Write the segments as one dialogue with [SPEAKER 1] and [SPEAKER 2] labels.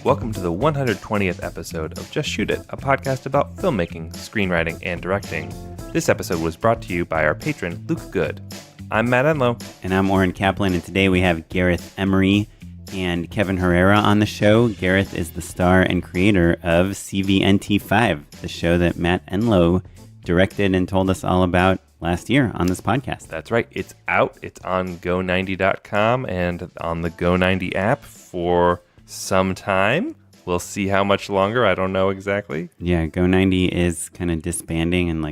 [SPEAKER 1] welcome to the 120th episode of Just Shoot It, a podcast about filmmaking, screenwriting, and directing. This episode was brought to you by our patron, Luke Good. I'm Matt Enlow.
[SPEAKER 2] And I'm Oren Kaplan, and today we have Gareth Emery and Kevin Herrera on the show. Gareth is the star and creator of CVNT5, the show that Matt Enlow directed and told us all about last year on this podcast.
[SPEAKER 1] That's right. It's out. It's on go90.com and on the Go90 app for some time. We'll see how much longer. I don't know exactly.
[SPEAKER 2] Yeah, Go90 is kind of disbanding and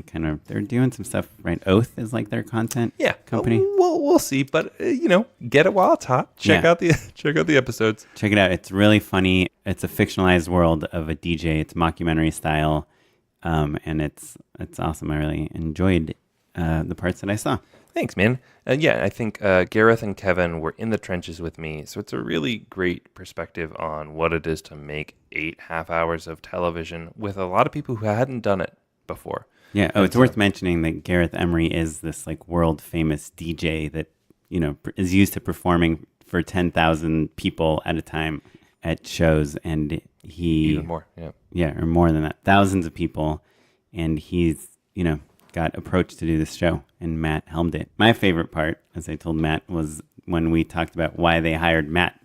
[SPEAKER 2] they're doing some stuff, right? Oath is like their content company.
[SPEAKER 1] We'll see, but get it while it's hot. Check out the episodes.
[SPEAKER 2] Check it out. It's really funny. It's a fictionalized world of a DJ. It's mockumentary style, and it's awesome. I really enjoyed the parts that I saw.
[SPEAKER 1] Thanks, man. I think Gareth and Kevin were in the trenches with me, so it's a really great perspective on what it is to make 8 half hours of television with a lot of people who hadn't done it before.
[SPEAKER 2] Yeah. Oh, it's worth mentioning that Gareth Emery is this world famous DJ that is used to performing for 10,000 people at a time at shows, and he
[SPEAKER 1] even more,
[SPEAKER 2] or more than that, thousands of people, and he's got approached to do this show, and Matt helmed it. My favorite part, as I told Matt, was when we talked about why they hired Matt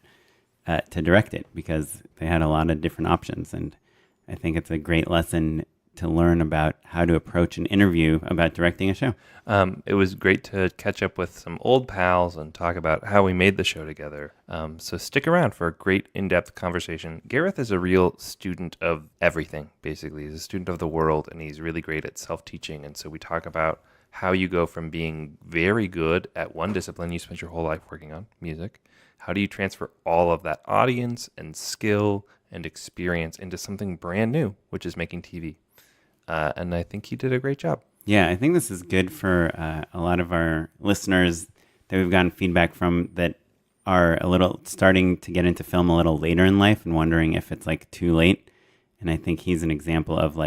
[SPEAKER 2] to direct it, because they had a lot of different options, and I think it's a great lesson to learn about how to approach an interview about directing a show.
[SPEAKER 1] It was great to catch up with some old pals and talk about how we made the show together. So stick around for a great in-depth conversation. Gareth is a real student of everything, basically. He's a student of the world, and he's really great at self-teaching. And so we talk about how you go from being very good at one discipline you spent your whole life working on, music. How do you transfer all of that audience and skill and experience into something brand new, which is making TV? And I think he did a great job.
[SPEAKER 2] Yeah, I think this is good for a lot of our listeners that we've gotten feedback from that are a little starting to get into film a little later in life and wondering if it's too late. And I think he's an example of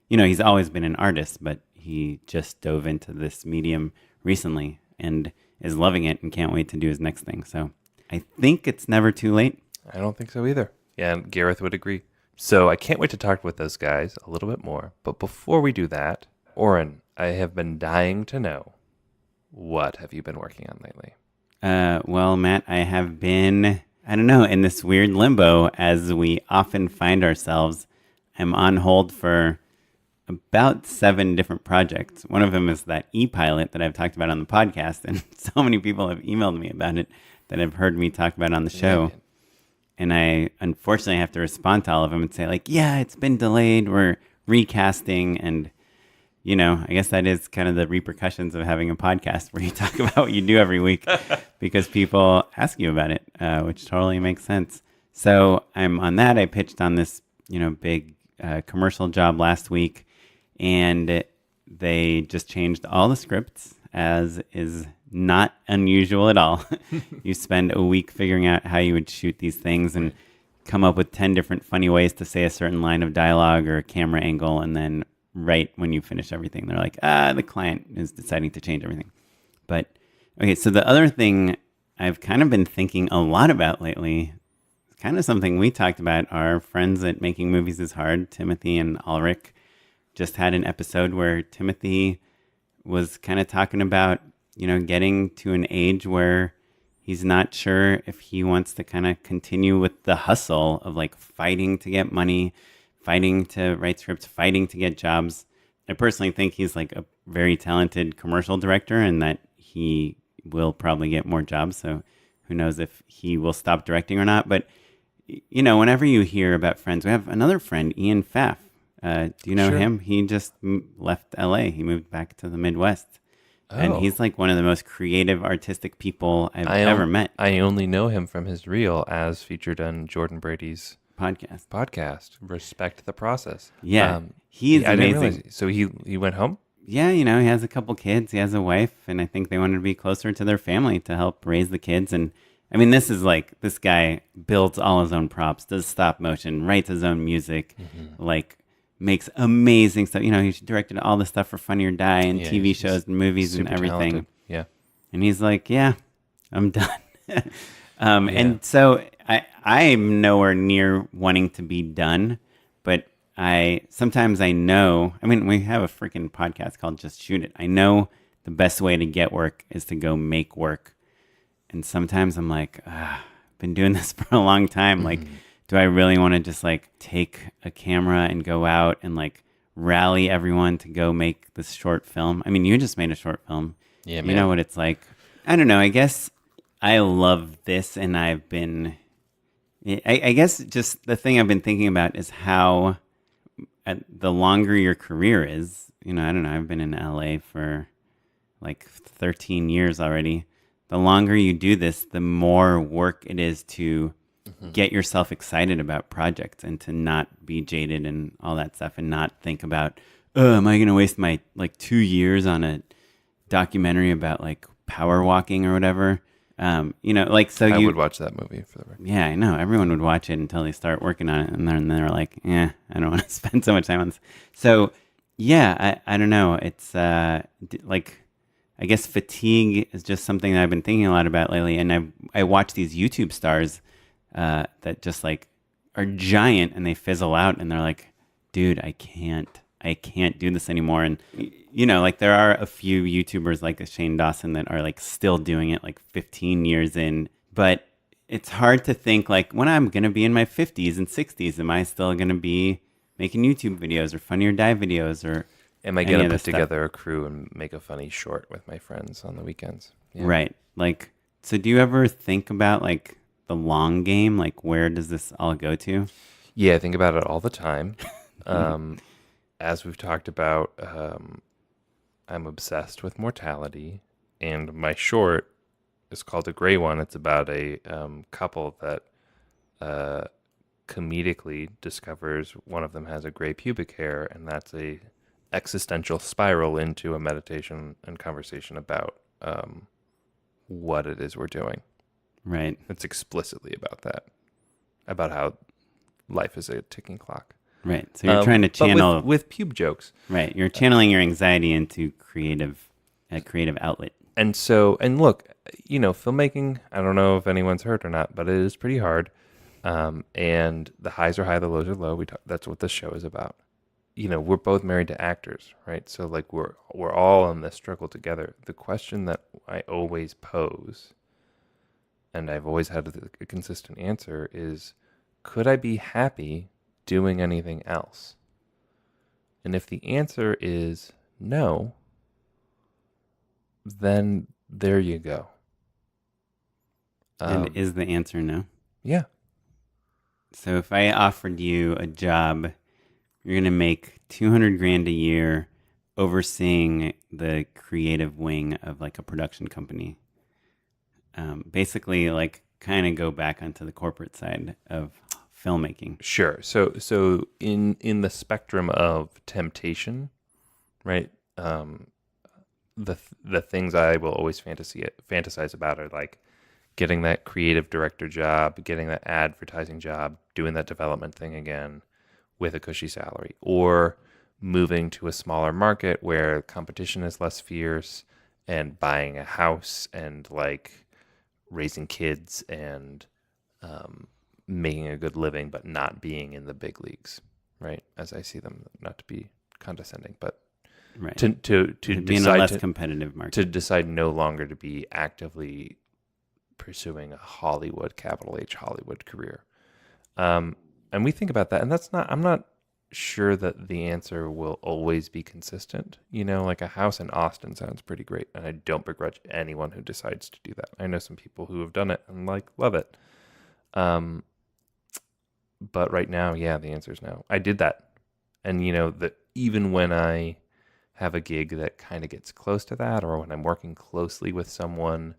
[SPEAKER 2] he's always been an artist, but he just dove into this medium recently and is loving it and can't wait to do his next thing. So I think it's never too late.
[SPEAKER 1] I don't think so either. Yeah, and Gareth would agree. So I can't wait to talk with those guys a little bit more. But before we do that, Oren, I have been dying to know, what have you been working on lately?
[SPEAKER 2] Well, Matt, I have been, in this weird limbo as we often find ourselves. I'm on hold for about 7 different projects. One of them is that e-pilot that I've talked about on the podcast, and so many people have emailed me about it that have heard me talk about it on the show. Yeah. And I, unfortunately, have to respond to all of them and say, it's been delayed. We're recasting. And, I guess that is kind of the repercussions of having a podcast where you talk about what you do every week because people ask you about it, which totally makes sense. So I'm on that. I pitched on this, big commercial job last week, and they just changed all the scripts, as is not unusual at all. You spend a week figuring out how you would shoot these things and come up with 10 different funny ways to say a certain line of dialogue or a camera angle, and then right when you finish everything, they're like, the client is deciding to change everything. But, okay, so the other thing I've kind of been thinking a lot about lately, kind of something we talked about, our friends at Making Movies is Hard, Timothy and Ulrich, just had an episode where Timothy was kind of talking about getting to an age where he's not sure if he wants to kind of continue with the hustle of fighting to get money, fighting to write scripts, fighting to get jobs. I personally think he's a very talented commercial director and that he will probably get more jobs. So who knows if he will stop directing or not. But, whenever you hear about friends, we have another friend, Ian Pfaff. Do you know him? He just left LA. He moved back to the Midwest. Oh. And he's one of the most creative, artistic people I've ever met.
[SPEAKER 1] I only know him from his reel as featured on Jordan Brady's podcast. Respect the Process.
[SPEAKER 2] Yeah, he's amazing.
[SPEAKER 1] So he went home?
[SPEAKER 2] Yeah, he has a couple kids. He has a wife, and I think they wanted to be closer to their family to help raise the kids. And I mean, this is this guy builds all his own props, does stop motion, writes his own music, makes amazing stuff. He directed all the stuff for Funny or Die and TV shows and movies and everything.
[SPEAKER 1] Talented. Yeah.
[SPEAKER 2] And he's I'm done. And so I'm nowhere near wanting to be done, but sometimes I know, I mean, we have a freaking podcast called Just Shoot It. I know the best way to get work is to go make work. And sometimes I'm like, I've been doing this for a long time. Like, do I really want to just like take a camera and go out and like rally everyone to go make this short film? I mean, you just made a short film.
[SPEAKER 1] Yeah,
[SPEAKER 2] you
[SPEAKER 1] man.
[SPEAKER 2] know what it's like. I don't know. I guess I love this, and I've been. I guess just the thing I've been thinking about is how the longer your career is, I don't know, I've been in LA for like 13 years already. The longer you do this, the more work it is to get yourself excited about projects and to not be jaded and all that stuff and not think about, oh, am I going to waste my like 2 years on a documentary about like power walking or whatever? Like, so
[SPEAKER 1] I would watch that movie for the record.
[SPEAKER 2] Yeah, I know. Everyone would watch it until they start working on it. And then they're like, I don't want to spend so much time on this. So, yeah, I don't know. It's like, I guess fatigue is just something that I've been thinking a lot about lately. And I watch these YouTube stars that just like are giant and they fizzle out and they're like, dude, I can't do this anymore. And, like there are a few YouTubers like Shane Dawson that are like still doing it like 15 years in. But it's hard to think like when I'm going to be in my 50s and 60s, am I still going to be making YouTube videos or Funny or Die videos or
[SPEAKER 1] am I going to put together a crew and make a funny short with my friends on the weekends? Yeah.
[SPEAKER 2] Right. Like, so do you ever think about like the long game? Like where does this all go to?
[SPEAKER 1] Yeah, I think about it all the time. As we've talked about, I'm obsessed with mortality, and my short is called A Gray One. It's about a couple that comedically discovers one of them has a gray pubic hair, and that's a existential spiral into a meditation and conversation about what it is we're doing.
[SPEAKER 2] Right.
[SPEAKER 1] It's explicitly about that, about how life is a ticking clock.
[SPEAKER 2] Right. So you're trying to channel
[SPEAKER 1] with pube jokes.
[SPEAKER 2] Right. You're channeling your anxiety into a creative outlet.
[SPEAKER 1] And look, filmmaking, I don't know if anyone's heard or not, but it is pretty hard. And the highs are high, the lows are low. That's what this show is about. We're both married to actors, right? So like we're all in this struggle together. The question that I always pose, and I've always had a consistent answer, is could I be happy doing anything else? And if the answer is no, then there you go.
[SPEAKER 2] And is the answer no?
[SPEAKER 1] Yeah.
[SPEAKER 2] So if I offered you a job, you're going to make $200,000 a year overseeing the creative wing of like a production company. Basically like kind of go back onto the corporate side of filmmaking.
[SPEAKER 1] Sure. So in the spectrum of temptation, right? The things I will always fantasize about are like getting that creative director job, getting that advertising job, doing that development thing again with a cushy salary, or moving to a smaller market where competition is less fierce, and buying a house and like raising kids and making a good living, but not being in the big leagues, right? As I see them, not to be condescending, but
[SPEAKER 2] right.
[SPEAKER 1] to
[SPEAKER 2] be in a less competitive market,
[SPEAKER 1] to decide no longer to be actively pursuing a Hollywood, capital H Hollywood career. And we think about that, and I'm not sure that the answer will always be consistent. Like a house in Austin sounds pretty great, and I don't begrudge anyone who decides to do that. I know some people who have done it and like love it. But right now, yeah, the answer is no. I did that. And that even when I have a gig that kind of gets close to that, or when I'm working closely with someone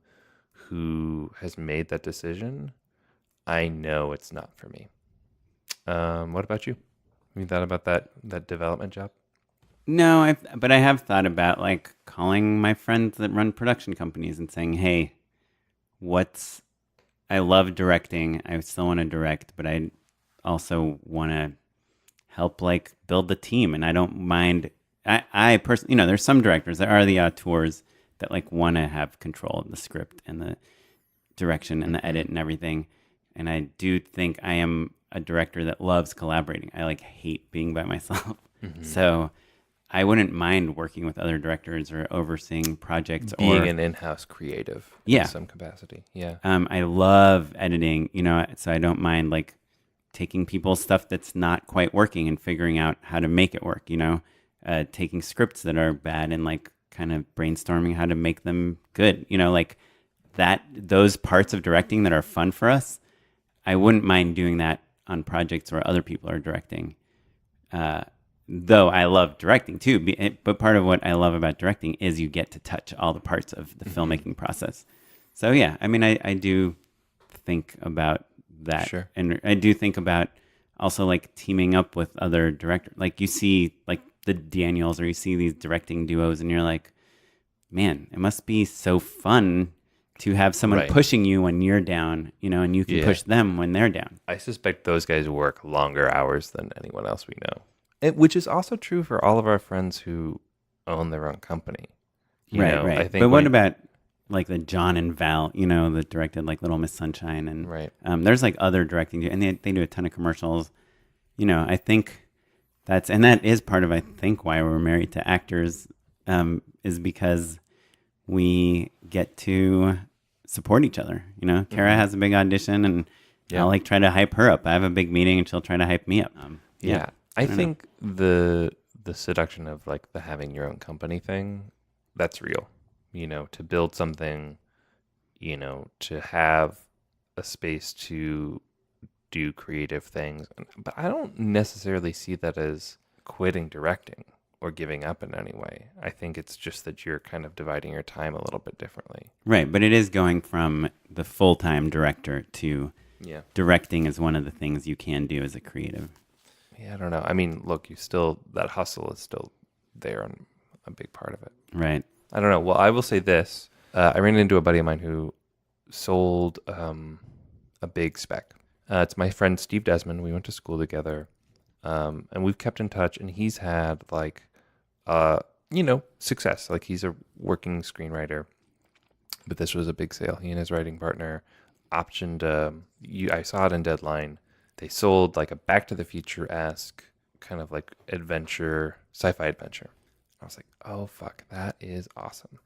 [SPEAKER 1] who has made that decision, I know it's not for me. What about you? Have you thought about that development job?
[SPEAKER 2] No, but I have thought about like calling my friends that run production companies and saying, hey, I love directing. I still want to direct, but I also want to help like build the team. And I don't mind. I personally, there's some directors, there are the auteurs that like want to have control of the script and the direction and the edit and everything. And I do think I am a director that loves collaborating. I like hate being by myself. So I wouldn't mind working with other directors or overseeing projects
[SPEAKER 1] Being
[SPEAKER 2] or
[SPEAKER 1] an in-house creative
[SPEAKER 2] Yeah.
[SPEAKER 1] in some capacity. Yeah.
[SPEAKER 2] I love editing, so I don't mind like taking people's stuff that's not quite working and figuring out how to make it work, taking scripts that are bad and like kind of brainstorming how to make them good, like those parts of directing that are fun for us. I wouldn't mind doing that on projects where other people are directing. Though I love directing too, but part of what I love about directing is you get to touch all the parts of the filmmaking process. So yeah, I mean, I do think about that.
[SPEAKER 1] Sure.
[SPEAKER 2] And I do think about also like teaming up with other directors. Like you see like the Daniels or you see these directing duos and you're like, man, it must be so fun to have someone
[SPEAKER 1] Right.
[SPEAKER 2] pushing you when you're down, and you can
[SPEAKER 1] Yeah.
[SPEAKER 2] push them when they're down.
[SPEAKER 1] I suspect those guys work longer hours than anyone else we know. Which is also true for all of our friends who own their own company.
[SPEAKER 2] Right.
[SPEAKER 1] I think
[SPEAKER 2] But what about like the John and Val, that directed like Little Miss Sunshine and
[SPEAKER 1] Right.
[SPEAKER 2] There's like other directing and they do a ton of commercials. I think that is part of I think why we're married to actors is because we get to support each other. Kara has a big audition and I'll like try to hype her up. I have a big meeting and she'll try to hype me up.
[SPEAKER 1] Yeah. I think the seduction of like the having your own company thing, that's real. To build something, to have a space to do creative things. But I don't necessarily see that as quitting directing or giving up in any way. I think it's just that you're kind of dividing your time a little bit differently.
[SPEAKER 2] Right, but it is going from the full-time director to directing is one of the things you can do as a creative.
[SPEAKER 1] Yeah, I don't know. I mean, look, that hustle is still there and a big part of it.
[SPEAKER 2] Right.
[SPEAKER 1] I don't know. Well, I will say this. I ran into a buddy of mine who sold a big spec. It's my friend Steve Desmond. We went to school together, and we've kept in touch. And he's had like, success. Like he's a working screenwriter, but this was a big sale. He and his writing partner optioned. I saw it in Deadline. They sold like a Back to the Future-esque kind of like adventure, sci-fi adventure. I was like, oh, fuck, that is awesome.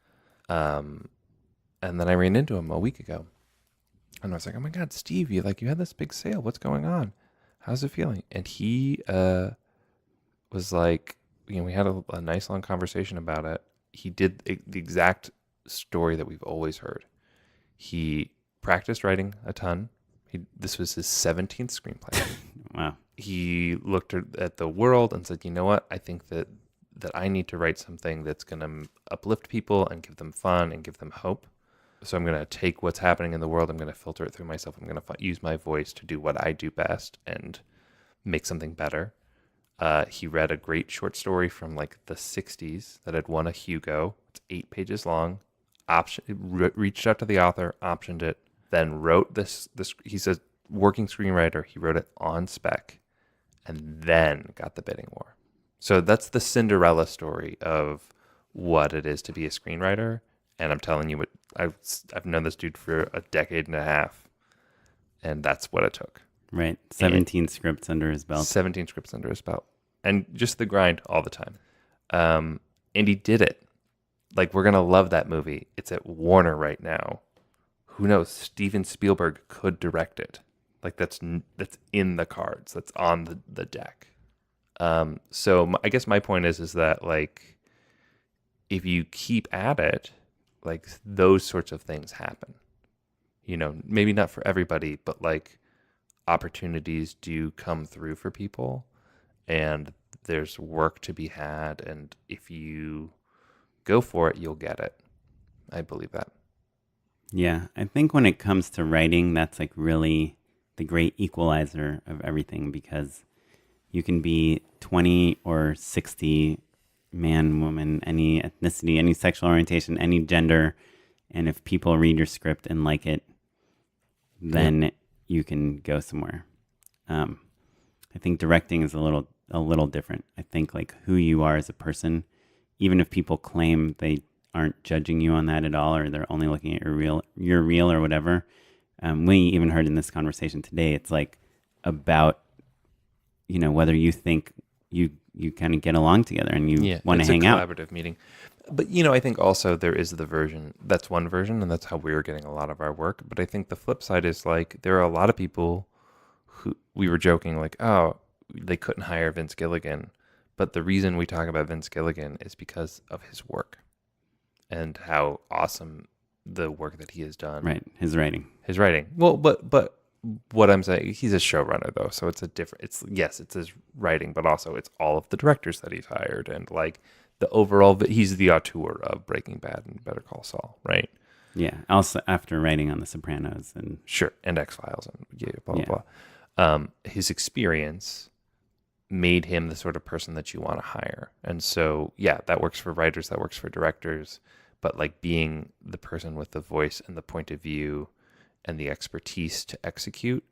[SPEAKER 1] And then I ran into him a week ago. And I was like, oh, my God, Steve, you had this big sale. What's going on? How's it feeling? And he was like, we had a nice long conversation about it. He did the exact story that we've always heard. He practiced writing a ton. This was his 17th screenplay.
[SPEAKER 2] Wow.
[SPEAKER 1] He looked at the world and said, you know what? I think that I need to write something that's going to uplift people and give them fun and give them hope. So I'm going to take what's happening in the world. I'm going to filter it through myself. I'm going to use my voice to do what I do best and make something better. He read a great short story from like the 60s that had won a Hugo. It's 8 pages long. Reached out to the author, optioned it, then wrote this. He's a working screenwriter. He wrote it on spec and then got the bidding war. So that's the Cinderella story of what it is to be a screenwriter. And I'm telling you, I've known this dude for a decade and a half, and that's what it took.
[SPEAKER 2] Right. 17 scripts under his belt.
[SPEAKER 1] 17 scripts under his belt. And just the grind all the time. And he did it. Like, we're going to love that movie. It's at Warner right now. Who knows? Steven Spielberg could direct it. Like, that's in the cards. That's on the deck. So I guess my point is that, like, if you keep at it, like, those sorts of things happen. Maybe not for everybody, but, like, opportunities do come through for people, and there's work to be had, and if you go for it, you'll get it. I believe that.
[SPEAKER 2] Yeah, I think when it comes to writing, that's like really the great equalizer of everything, because you can be 20 or 60, man, woman, any ethnicity, any sexual orientation, any gender, and if people read your script and like it, then you can go somewhere. I think directing is a little different. I think like who you are as a person, even if people claim they aren't judging you on that at all, or they're only looking at your reel or whatever, We even heard in this conversation today, it's like about, whether you think you kind of get along together and you want to hang out.
[SPEAKER 1] It's a collaborative meeting. But, I think also there is the version, that's one version, and that's how we're getting a lot of our work. But I think the flip side is like, there are a lot of people who, we were joking like, oh, they couldn't hire Vince Gilligan. But the reason we talk about Vince Gilligan is because of his work and how awesome the work that he has done.
[SPEAKER 2] Right. His writing.
[SPEAKER 1] Well, but what I'm saying, he's a showrunner though. So it's it's his writing, but also it's all of the directors that he's hired and like the overall, he's the auteur of Breaking Bad and Better Call Saul, right?
[SPEAKER 2] Yeah. Also after writing on The Sopranos and
[SPEAKER 1] sure. And X-Files and blah, blah. His experience made him the sort of person that you want to hire. And so, that works for writers, that works for directors, but like being the person with the voice and the point of view and the expertise to execute,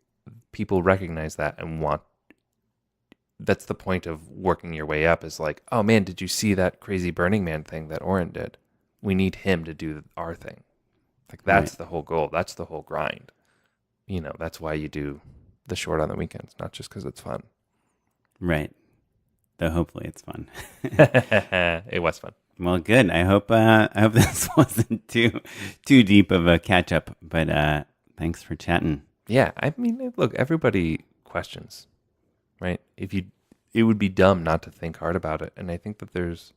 [SPEAKER 1] people recognize that and want, that's the point of working your way up is like, oh man, did you see that crazy Burning Man thing that Oren did? We need him to do our thing. Like that's the whole goal. That's the whole grind. That's why you do the short on the weekends, not just because it's fun.
[SPEAKER 2] Right. Though hopefully it's fun.
[SPEAKER 1] It was fun.
[SPEAKER 2] Well, good. I hope this wasn't too deep of a catch up, but thanks for chatting.
[SPEAKER 1] Yeah, I mean, look, everybody questions, right? It would be dumb not to think hard about it, and I think that there's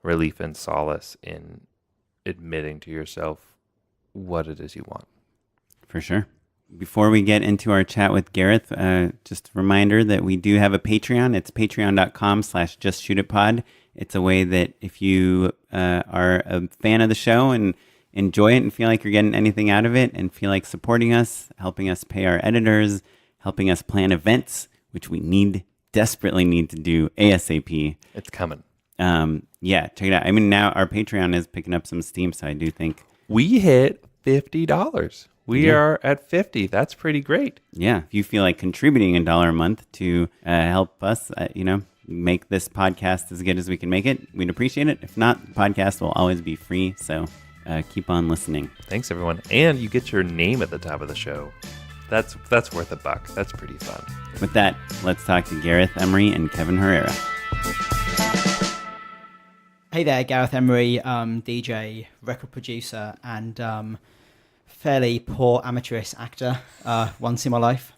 [SPEAKER 1] relief and solace in admitting to yourself what it is you want.
[SPEAKER 2] For sure. Before we get into our chat with Gareth, just a reminder that we do have a Patreon. It's patreon.com/justshootitpod. It's a way that if you are a fan of the show and enjoy it and feel like you're getting anything out of it and feel like supporting us, helping us pay our editors, helping us plan events, which we desperately need to do ASAP.
[SPEAKER 1] It's coming.
[SPEAKER 2] Check it out. I mean, now our Patreon is picking up some steam, so I do think
[SPEAKER 1] we hit $50. We are at 50. That's pretty great.
[SPEAKER 2] Yeah. If you feel like contributing $1 a month to help us, make this podcast as good as we can make it, we'd appreciate it. If not, the podcast will always be free. So keep on listening.
[SPEAKER 1] Thanks, everyone. And you get your name at the top of the show. That's worth $1. That's pretty fun.
[SPEAKER 2] With that, let's talk to Gareth Emery and Kevin Herrera.
[SPEAKER 3] Hey there, Gareth Emery, DJ, record producer, and fairly poor amateurish actor once in my life.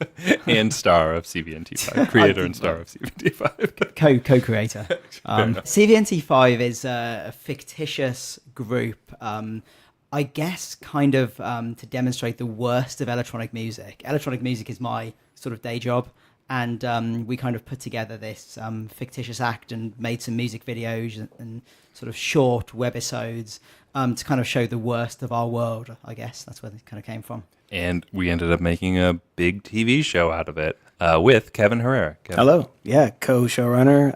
[SPEAKER 1] And star of CVNT5, creator and star of CVNT5.
[SPEAKER 3] Co-creator. CVNT5 is a fictitious group, I guess kind of to demonstrate the worst of electronic music. Electronic music is my sort of day job. And we kind of put together this fictitious act and made some music videos and sort of short webisodes to kind of show the worst of our world, I guess. That's where it kind of came from. And
[SPEAKER 1] we ended up making a big TV show out of it with Kevin Herrera. Kevin.
[SPEAKER 4] Hello. Yeah, co-showrunner,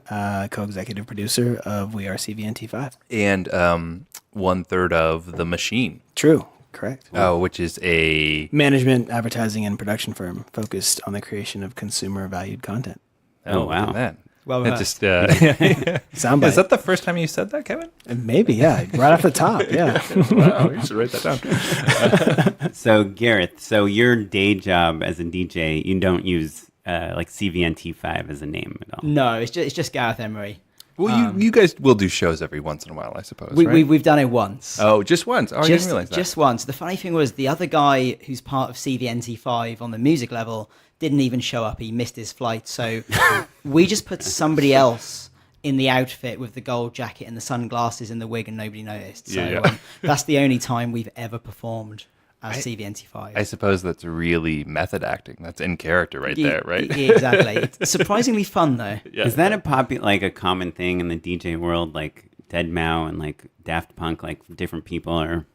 [SPEAKER 4] co-executive producer of We Are CVNT5.
[SPEAKER 1] And 1/3 of The Machine.
[SPEAKER 4] True. Correct.
[SPEAKER 1] Oh, which is a
[SPEAKER 4] management, advertising, and production firm focused on the creation of consumer-valued content.
[SPEAKER 2] Oh, wow.
[SPEAKER 1] Man.
[SPEAKER 3] Well,
[SPEAKER 1] it just
[SPEAKER 4] soundbite.
[SPEAKER 1] Is that the first time you said that, Kevin?
[SPEAKER 4] Maybe, yeah. Right off the top, yeah.
[SPEAKER 1] Wow, you should write that down.
[SPEAKER 2] So, Gareth, your day job as a DJ, you don't use like CVNT5 as a name at all?
[SPEAKER 3] No, it's just Gareth Emery.
[SPEAKER 1] Well, you guys will do shows every once in a while, I suppose, right?
[SPEAKER 3] We've done it once.
[SPEAKER 1] Oh, just once? Oh, I didn't realize that.
[SPEAKER 3] Just once. The funny thing was the other guy who's part of CVNT5 on the music level didn't even show up. He missed his flight. So we just put somebody else in the outfit with the gold jacket and the sunglasses and the wig and nobody noticed. So that's the only time we've ever performed as CVNT5.
[SPEAKER 1] I suppose that's really method acting. That's in character there, right?
[SPEAKER 3] Yeah, exactly. It's surprisingly fun, though.
[SPEAKER 2] Yeah. Is that a common thing in the DJ world, like deadmau and like Daft Punk, like different people are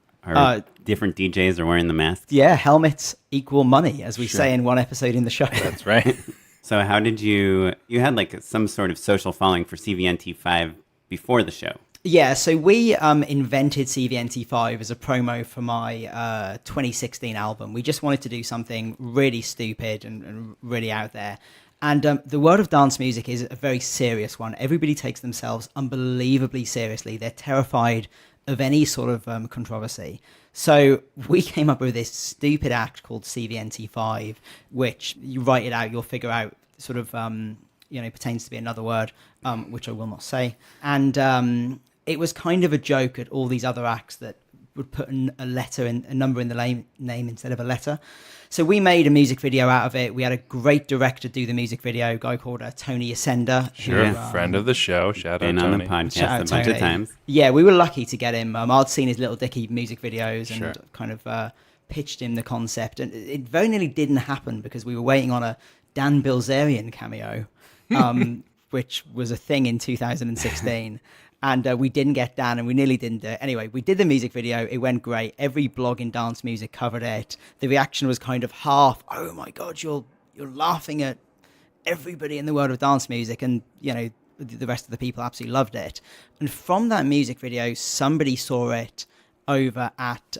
[SPEAKER 2] different DJs are wearing the masks?
[SPEAKER 3] Yeah, helmets equal money, as we say in one episode in the show.
[SPEAKER 1] That's right.
[SPEAKER 2] So how did you had like some sort of social following for CVNT5 before the show?
[SPEAKER 3] Yeah, so we invented CVNT5 as a promo for my 2016 album. We just wanted to do something really stupid and really out there. And the world of dance music is a very serious one. Everybody takes themselves unbelievably seriously. They're terrified of any sort of controversy. So we came up with this stupid act called CVNT5, which you write it out, you'll figure out sort of, pertains to be another word, which I will not say. And it was kind of a joke at all these other acts that would put a number in the name instead of a letter. So we made a music video out of it. We had a great director do the music video, a guy called Tony Ascenda.
[SPEAKER 1] Sure, friend of the show. Shout out
[SPEAKER 2] Been
[SPEAKER 1] Tony.
[SPEAKER 2] on the podcast a bunch of times.
[SPEAKER 3] Yeah, we were lucky to get him. I'd seen his Little Dicky music videos and
[SPEAKER 1] Sure.
[SPEAKER 3] kind of pitched him the concept. And it very nearly didn't happen because we were waiting on a Dan Bilzerian cameo, which was a thing in 2016. And we didn't get Dan, and we nearly didn't do it. Anyway, we did the music video. It went great. Every blog in dance music covered it. The reaction was kind of half, oh my God, you're laughing at everybody in the world of dance music. And, the rest of the people absolutely loved it. And from that music video, somebody saw it over at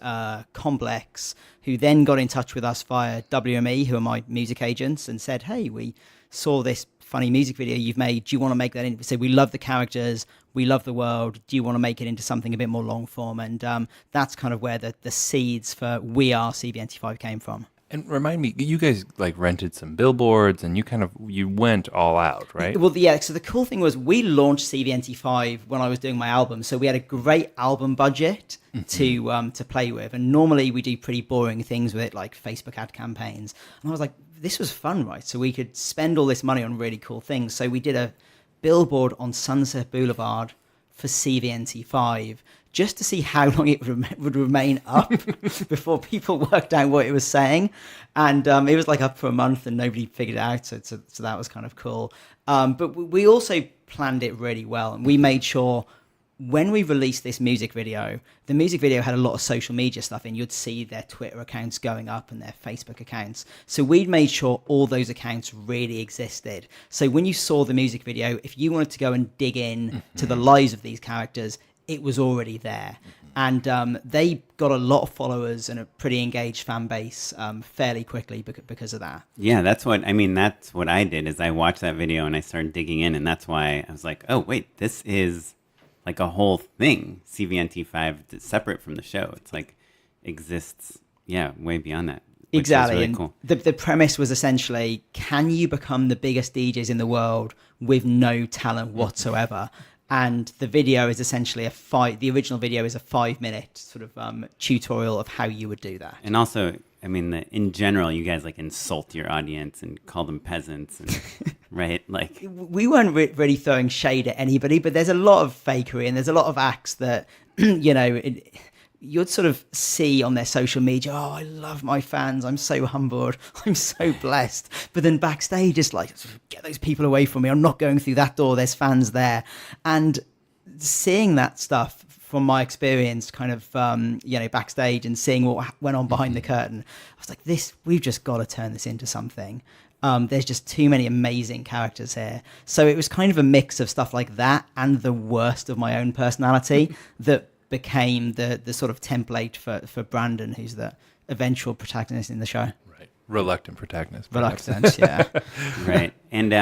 [SPEAKER 3] Complex, who then got in touch with us via WME, who are my music agents, and said, hey, we saw this funny music video you've made. Do you want to make that into? So we love the characters, we love the world. Do you want to make it into something a bit more long form? And that's kind of where the seeds for We Are CVNT5 came from.
[SPEAKER 1] And remind me, you guys like rented some billboards and you went all out, right?
[SPEAKER 3] Well, yeah. So the cool thing was we launched CVNT5 when I was doing my album. So we had a great album budget to play with. And normally we do pretty boring things with it, like Facebook ad campaigns. And I was like, this was fun, right? So we could spend all this money on really cool things. So we did a billboard on Sunset Boulevard for CVNT5 just to see how long it would remain up before people worked out what it was saying. And it was like up for a month and nobody figured it out. So that was kind of cool. But we also planned it really well. And we made sure when we released this music video, the music video had a lot of social media stuff in. You'd see their Twitter accounts going up and their Facebook accounts. So we'd made sure all those accounts really existed. So when you saw the music video, if you wanted to go and dig in to the lives of these characters, it was already there. And they got a lot of followers and a pretty engaged fan base fairly quickly because of that.
[SPEAKER 2] Yeah, that's what I did is I watched that video and I started digging in. And that's why I was like, oh, wait, this is like a whole thing, CVNT5, separate from the show. It's like exists, way beyond that.
[SPEAKER 3] Exactly.
[SPEAKER 2] Really
[SPEAKER 3] and
[SPEAKER 2] cool.
[SPEAKER 3] The premise was essentially, can you become the biggest DJs in the world with no talent whatsoever? And the video is essentially the original video is a 5-minute sort of tutorial of how you would do that.
[SPEAKER 2] And also, I mean, in general, you guys like insult your audience and call them peasants, and, right? Like
[SPEAKER 3] we weren't really throwing shade at anybody, but there's a lot of fakery and there's a lot of acts that, you'd sort of see on their social media, oh, I love my fans. I'm so humbled. I'm so blessed. But then backstage, it's like, get those people away from me. I'm not going through that door. There's fans there. And seeing that stuff from my experience kind of, backstage and seeing what went on behind the curtain, I was like, we've just got to turn this into something. There's just too many amazing characters here. So it was kind of a mix of stuff like that and the worst of my own personality that became the sort of template for Brandon, who's the eventual protagonist in the show.
[SPEAKER 1] Right. Reluctant protagonist.
[SPEAKER 3] Reluctant, yeah.
[SPEAKER 2] Right. And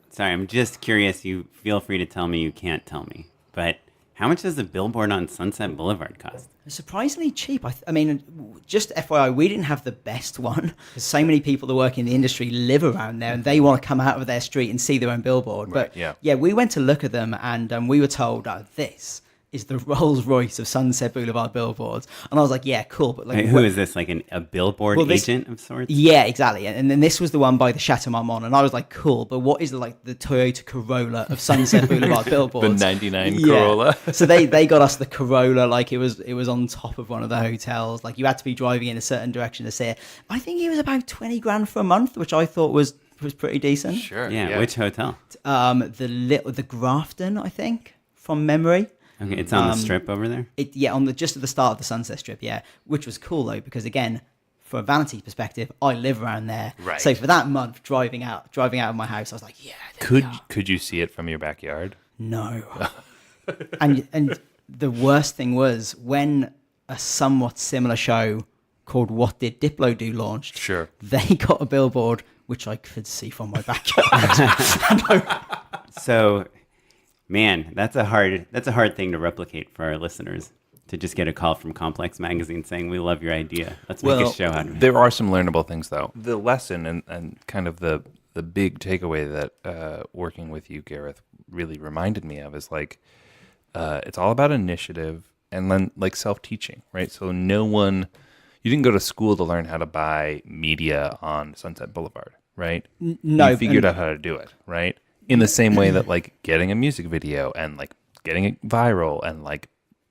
[SPEAKER 2] sorry, I'm just curious. You feel free to tell me. You can't tell me. But how much does a billboard on Sunset Boulevard cost?
[SPEAKER 3] Surprisingly cheap. I mean, just FYI, we didn't have the best one. So many people that work in the industry live around there and they want to come out of their street and see their own billboard.
[SPEAKER 1] Right,
[SPEAKER 3] but yeah, we went to look at them and we were told, this is the Rolls Royce of Sunset Boulevard billboards. And I was like, yeah, cool. But like,
[SPEAKER 2] who is this? Like a billboard agent of sorts?
[SPEAKER 3] Yeah, exactly. And then this was the one by the Chateau Marmont. And I was like, cool. But what is like the Toyota Corolla of Sunset Boulevard billboards?
[SPEAKER 1] The 99 Corolla.
[SPEAKER 3] So they got us the Corolla. Like it was on top of one of the hotels. Like you had to be driving in a certain direction to see it. I think it was about 20 grand for a month, which I thought was pretty decent.
[SPEAKER 1] Sure.
[SPEAKER 2] Yeah. Which hotel?
[SPEAKER 3] The Grafton, I think, from memory.
[SPEAKER 2] Okay, it's on the strip over there?
[SPEAKER 3] Just at the start of the Sunset Strip, which was cool though, because again, from a vanity perspective, I live around there.
[SPEAKER 1] Right.
[SPEAKER 3] So for that month, driving out of my house, I was like,
[SPEAKER 1] Could you see it from your backyard?
[SPEAKER 3] No. and the worst thing was when a somewhat similar show called What Did Diplo Do launched.
[SPEAKER 1] Sure.
[SPEAKER 3] They got a billboard which I could see from my backyard.
[SPEAKER 2] So, man, that's a hard thing to replicate for our listeners. to just get a call from Complex Magazine saying, we love your idea. Let's make a show out of it.
[SPEAKER 1] There are some learnable things, though. The lesson and kind of the big takeaway that working with you, Gareth, really reminded me of is like, it's all about initiative and then like self-teaching, right? So you didn't go to school to learn how to buy media on Sunset Boulevard, right?
[SPEAKER 3] No.
[SPEAKER 1] You figured out how to do it, right? In the same way that like getting a music video and like getting it viral and like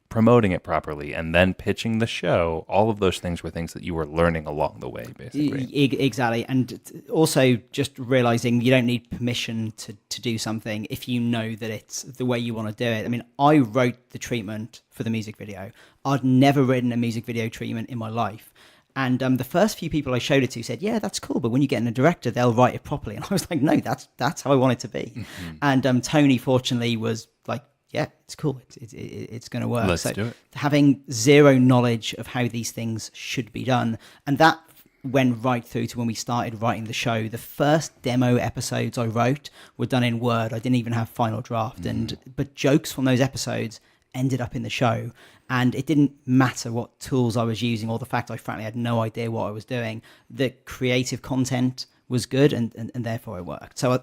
[SPEAKER 1] promoting it properly and then pitching the show, all of those things were things that you were learning along the way, basically.
[SPEAKER 3] Exactly. And also just realizing you don't need permission to do something if you know that it's the way you want to do it. I mean, I wrote the treatment for the music video. I'd never written a music video treatment in my life. And the first few people I showed it to said, yeah, that's cool, but when you get in a director, they'll write it properly. And I was like, no, that's how I want it to be. Mm-hmm. And Tony, fortunately, was like, yeah, it's cool. It's going to work.
[SPEAKER 1] Let's do it.
[SPEAKER 3] Having zero knowledge of how these things should be done. And that went right through to when we started writing the show. The first demo episodes I wrote were done in Word. I didn't even have final draft. But jokes from those episodes ended up in the show. And it didn't matter what tools I was using or the fact I frankly had no idea what I was doing. The creative content was good and therefore it worked. So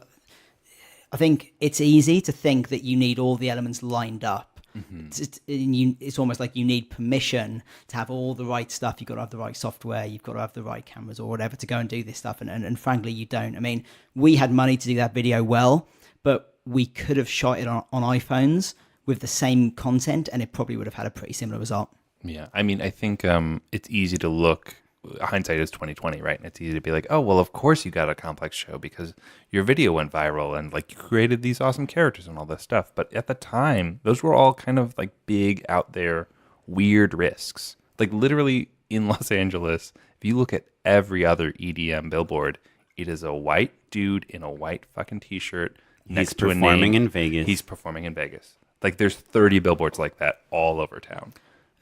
[SPEAKER 3] I think it's easy to think that you need all the elements lined up. Mm-hmm. It's almost like you need permission to have all the right stuff. You've got to have the right software. You've got to have the right cameras or whatever to go and do this stuff. And frankly, you don't. I mean, we had money to do that video well, but we could have shot it on iPhones with the same content and it probably would have had a pretty similar result.
[SPEAKER 1] Yeah. I mean, I think it's easy to look. Hindsight is 2020, right? And it's easy to be like, oh, well, of course you got a complex show because your video went viral and like you created these awesome characters and all this stuff. But at the time, those were all kind of like big out there, weird risks. Like literally in Los Angeles, if you look at every other EDM billboard, it is a white dude in a white fucking t-shirt next to a name.
[SPEAKER 2] He's performing in Vegas.
[SPEAKER 1] He's performing in Vegas. Like there's 30 billboards like that all over town.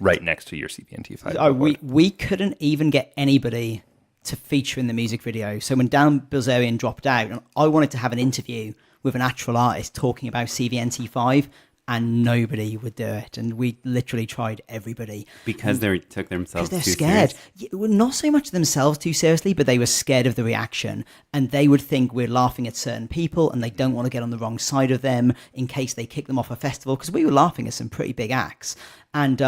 [SPEAKER 1] Right next to your CPNT 5.
[SPEAKER 3] We couldn't even get anybody to feature in the music video. So when Dan Bilzerian dropped out, and I wanted to have an interview with an actual artist talking about CVNT 5, and nobody would do it. And we literally tried everybody.
[SPEAKER 2] Because they took themselves too
[SPEAKER 3] scared.
[SPEAKER 2] serious?
[SPEAKER 3] Yeah, not so much themselves too seriously, but they were scared of the reaction. And they would think we're laughing at certain people and they don't want to get on the wrong side of them in case they kick them off a festival. Because we were laughing at some pretty big acts. And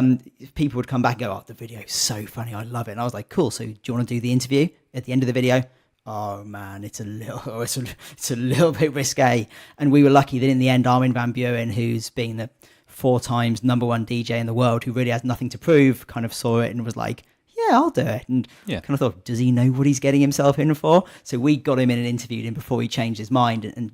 [SPEAKER 3] people would come back and go, oh, the video is so funny. I love it. And I was like, cool. So do you want to do the interview at the end of the video? Oh man, it's a little bit risque. And we were lucky that in the end, Armin van Buuren, who's been the 4 times #1 DJ in the world, who really has nothing to prove, kind of saw it and was like, yeah, I'll do it. And kind of thought, does he know what he's getting himself in for? So we got him in and interviewed him before he changed his mind. And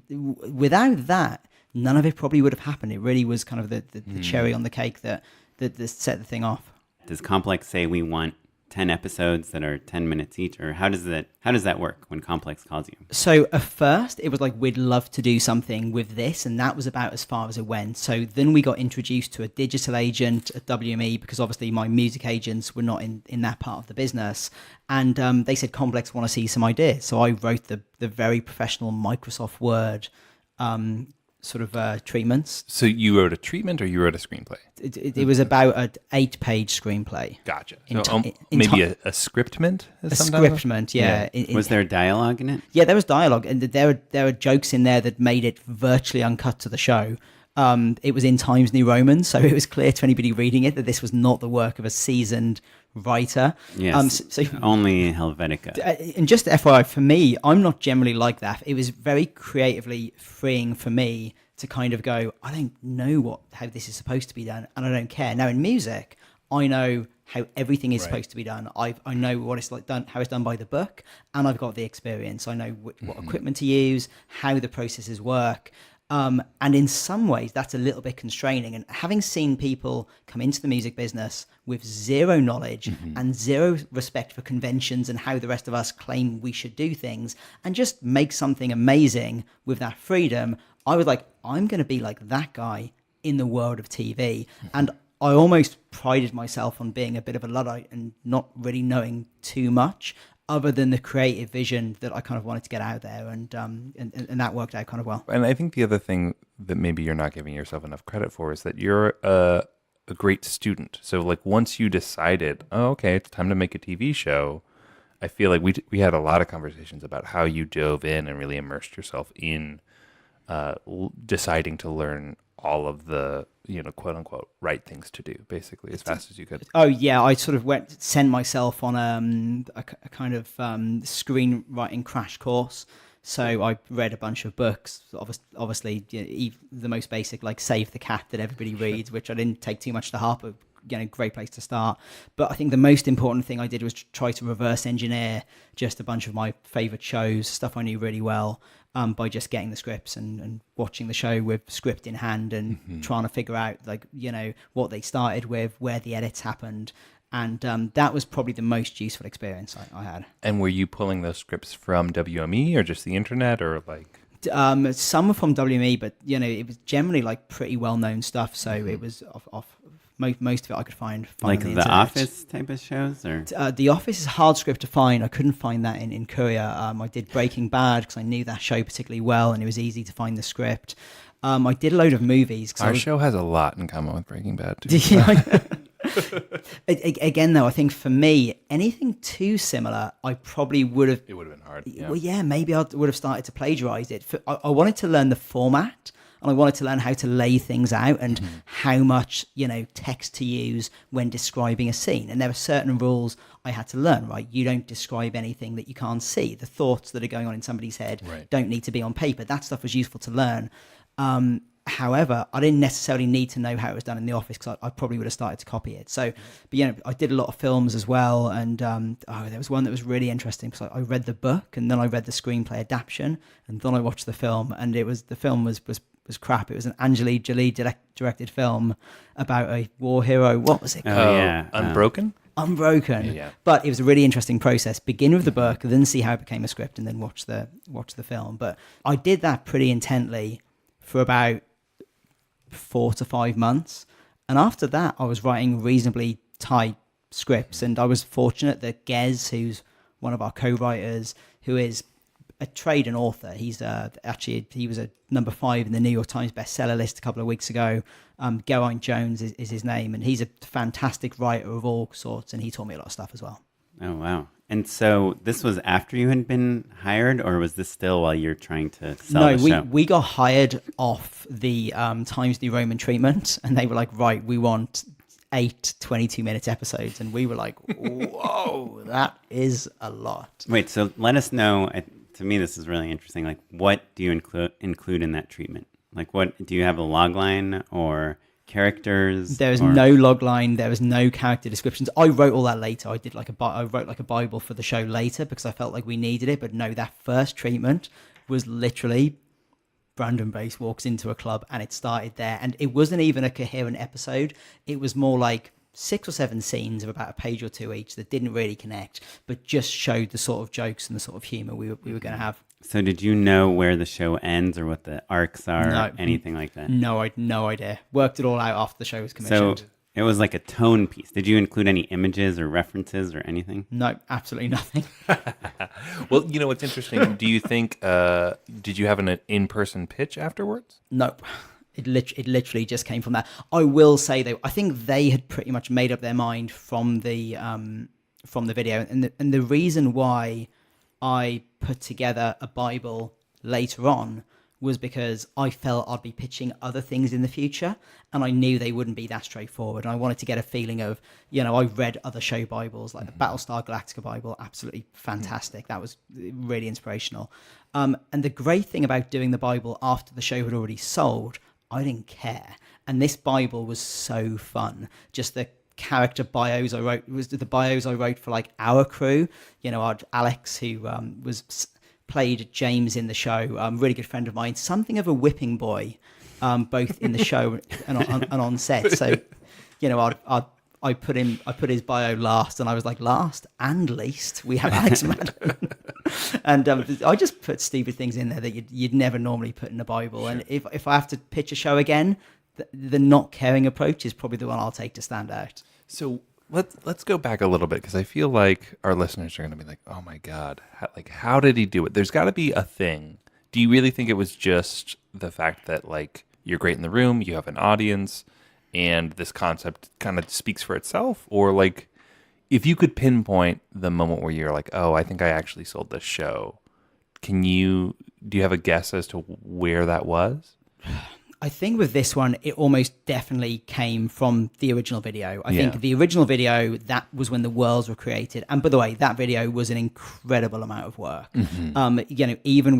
[SPEAKER 3] without that, none of it probably would have happened. It really was kind of the cherry on the cake that set the thing off.
[SPEAKER 2] Does Complex say we want 10 episodes that are 10 minutes each, or how does that work when Complex calls you?
[SPEAKER 3] So at first it was like, we'd love to do something with this, and that was about as far as it went. So then we got introduced to a digital agent at WME, because obviously my music agents were not in that part of the business, and they said, Complex want to see some ideas. So I wrote the very professional Microsoft Word treatments.
[SPEAKER 1] So you wrote a treatment or you wrote a screenplay?
[SPEAKER 3] It was about an 8-page screenplay.
[SPEAKER 1] Gotcha. So maybe a scriptment?
[SPEAKER 3] A scriptment, yeah.
[SPEAKER 2] Was there dialogue in it?
[SPEAKER 3] Yeah, there was dialogue, and there were jokes in there that made it virtually uncut to the show. It was in Times New Roman, so it was clear to anybody reading it that this was not the work of a seasoned writer.
[SPEAKER 2] Yes, only Helvetica.
[SPEAKER 3] And just FYI, for me, I'm not generally like that. It was very creatively freeing for me to kind of go, I don't know how this is supposed to be done, and I don't care. Now in music, I know how everything is supposed to be done. I know what it's like done, how it's done by the book, and I've got the experience. I know what equipment to use, how the processes work. And in some ways, that's a little bit constraining. And having seen people come into the music business with zero knowledge and zero respect for conventions and how the rest of us claim we should do things, and just make something amazing with that freedom, I was like, I'm going to be like that guy in the world of TV. And I almost prided myself on being a bit of a Luddite and not really knowing too much, other than the creative vision that I kind of wanted to get out there, and that worked out kind of well.
[SPEAKER 1] And I think the other thing that maybe you're not giving yourself enough credit for is that you're a a great student. So like once you decided, oh, okay, it's time to make a TV show, I feel like we had a lot of conversations about how you dove in and really immersed yourself in deciding to learn all of the, quote unquote, right things to do, basically, as fast as you could.
[SPEAKER 3] Oh yeah, I sort of sent myself on a kind of screenwriting crash course. So I read a bunch of books, obviously the most basic, like Save the Cat that everybody reads, which I didn't take too much to heart, but great place to start. But I think the most important thing I did was try to reverse engineer just a bunch of my favorite shows, stuff I knew really well, by just getting the scripts and watching the show with script in hand and trying to figure out what they started with, where the edits happened. And that was probably the most useful experience I had.
[SPEAKER 1] And were you pulling those scripts from WME or just the internet, or like?
[SPEAKER 3] Some were from WME, but it was generally like pretty well-known stuff. So it was off most of it I could find
[SPEAKER 2] like
[SPEAKER 3] on the
[SPEAKER 2] The
[SPEAKER 3] internet.
[SPEAKER 2] Office type of shows, or
[SPEAKER 3] The Office is a hard script to find. I couldn't find that in Korea. I did Breaking Bad because I knew that show particularly well, and it was easy to find the script. I did a load of movies.
[SPEAKER 1] Our show has a lot in common with Breaking Bad too.
[SPEAKER 3] Again, though, I think for me, anything too similar, I probably would have.
[SPEAKER 1] It would have been hard. Yeah.
[SPEAKER 3] Well, yeah, maybe I would have started to plagiarize it. I wanted to learn the format, and I wanted to learn how to lay things out and how much text to use when describing a scene. And there were certain rules I had to learn. Right, you don't describe anything that you can't see. The thoughts that are going on in somebody's head don't need to be on paper. That stuff was useful to learn. However, I didn't necessarily need to know how it was done in The Office because I probably would have started to copy it. So, but I did a lot of films as well, and there was one that was really interesting because I read the book and then I read the screenplay adaptation and then I watched the film, and the film was crap. It was an Angelina Jolie directed film about a war hero. What was it called?
[SPEAKER 2] Oh, yeah.
[SPEAKER 1] Unbroken?
[SPEAKER 3] Unbroken.
[SPEAKER 1] Yeah.
[SPEAKER 3] But it was a really interesting process. Begin with the book, then see how it became a script, and then watch the film. But I did that pretty intently for about 4 to 5 months, and after that I was writing reasonably tight scripts, and I was fortunate that Gez, who's one of our co-writers, who is a trade and author, he's he was a number 5 in the New York Times bestseller list a couple of weeks ago. Geraint Jones is his name, and he's a fantastic writer of all sorts, and he taught me a lot of stuff as well.
[SPEAKER 2] Oh, wow. And so this was after you had been hired, or was this still while you're trying to sell the show?
[SPEAKER 3] We got hired off the Times New Roman treatment, and they were like, right, we want 8 22-minute episodes. And we were like, whoa, that is a lot.
[SPEAKER 2] Wait, so let us know. To me, this is really interesting. Like, what do you include in that treatment? Like, what do you have a log line or characters?
[SPEAKER 3] There was no log line. There was no character descriptions. I wrote all that later. I did I wrote like a Bible for the show later because I felt like we needed it. But no, that first treatment was literally Brandon Bass walks into a club and it started there. And it wasn't even a coherent episode. It was more like 6 or 7 scenes of about a page or 2 each that didn't really connect, but just showed the sort of jokes and the sort of humor we were going to have.
[SPEAKER 2] So did you know where the show ends or what the arcs are, or anything like that?
[SPEAKER 3] No, I had no idea. Worked it all out after the show was commissioned.
[SPEAKER 2] So it was like a tone piece. Did you include any images or references or anything?
[SPEAKER 3] No, absolutely nothing.
[SPEAKER 1] Well, what's interesting, do you think, did you have an in-person pitch afterwards?
[SPEAKER 3] Nope. It literally just came from that. I will say, though, I think they had pretty much made up their mind from the video. And the reason why I put together a Bible later on was because I felt I'd be pitching other things in the future, and I knew they wouldn't be that straightforward. And I wanted to get a feeling of, I read other show Bibles, like the Battlestar Galactica Bible, absolutely fantastic. That was really inspirational. And the great thing about doing the Bible after the show had already sold, I didn't care. And this Bible was so fun. Just the character bios I wrote was the bios I wrote for like our crew. Our Alex, who played James in the show, really good friend of mine, something of a whipping boy, both in the show and on set. So, I put his bio last, and I was like, last and least, we have Alex Madden. And I just put stupid things in there that you'd never normally put in a Bible. Sure. And if I have to pitch a show again, the not caring approach is probably the one I'll take to stand out.
[SPEAKER 1] So let's go back a little bit, because I feel like our listeners are going to be like, oh my God, how did he do it? There's got to be a thing. Do you really think it was just the fact that like you're great in the room, you have an audience, and this concept kind of speaks for itself? Or like, if you could pinpoint the moment where you're like, oh, I think I actually sold this show, do you have a guess as to where that was?
[SPEAKER 3] I think with this one, it almost definitely came from the original video. I think the original video, that was when the worlds were created. And by the way, that video was an incredible amount of work. Even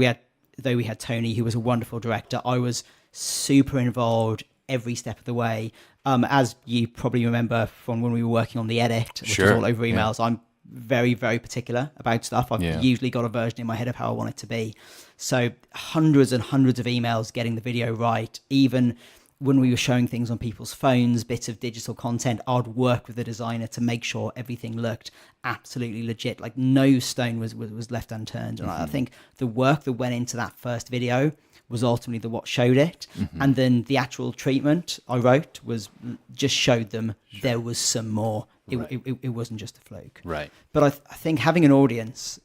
[SPEAKER 3] though we had Tony, who was a wonderful director, I was super involved every step of the way. As you probably remember from when we were working on the edit, which was all over emails, I'm very, very particular about stuff. I've usually got a version in my head of how I want it to be. So hundreds and hundreds of emails getting the video right. Even when we were showing things on people's phones, bits of digital content, I'd work with the designer to make sure everything looked absolutely legit. Like no stone was left unturned. And I think the work that went into that first video was ultimately what showed it. And then the actual treatment I wrote was just showed them there was some more. It wasn't just a fluke.
[SPEAKER 1] Right.
[SPEAKER 3] But I think having an audience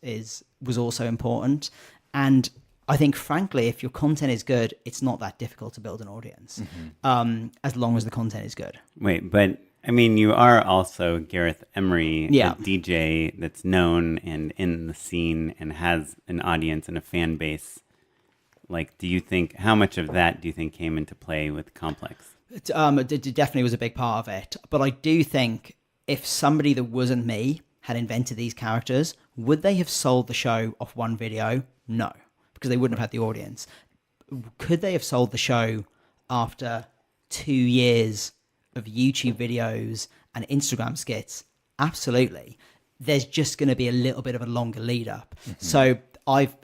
[SPEAKER 3] was also important. And I think, frankly, if your content is good, it's not that difficult to build an audience, as long as the content is good.
[SPEAKER 2] Wait, but I mean, you are also Gareth Emery,
[SPEAKER 3] Yeah.
[SPEAKER 2] a DJ that's known and in the scene and has an audience and a fan base. Like, how much of that do you think came into play with Complex?
[SPEAKER 3] It definitely was a big part of it. But I do think if somebody that wasn't me had invented these characters, would they have sold the show off one video? No, because they wouldn't have had the audience. Could they have sold the show after 2 years of YouTube videos and Instagram skits? Absolutely. There's just going to be a little bit of a longer lead up. So I've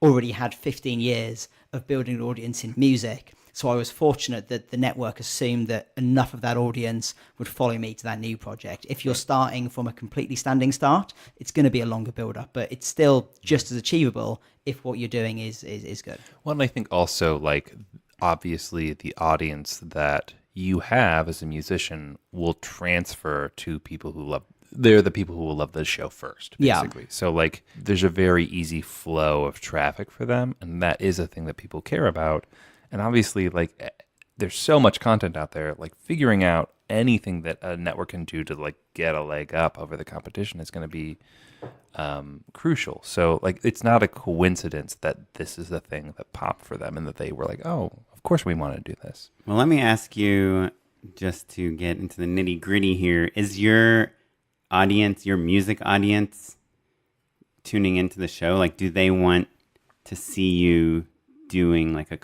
[SPEAKER 3] already had 15 years of building an audience in music. So I was fortunate that the network assumed that enough of that audience would follow me to that new project. If you're starting from a completely standing start, it's going to be a longer build up, but it's still just as achievable if what you're doing is good.
[SPEAKER 1] Well, and I think also, like, obviously the audience that you have as a musician will transfer to people who love. They're the people who will love the show first, basically. Yeah. So, like, there's a very easy flow of traffic for them, and that is a thing that people care about. And obviously, like, there's so much content out there, like, figuring out anything that a network can do to, like, get a leg up over the competition is going to be crucial. So, like, it's not a coincidence that this is the thing that popped for them and that they were like, oh, of course we want to do this.
[SPEAKER 2] Well, let me ask you, just to get into the nitty gritty here, is your audience, your music audience, tuning into the show? Like, do they want to see you doing like a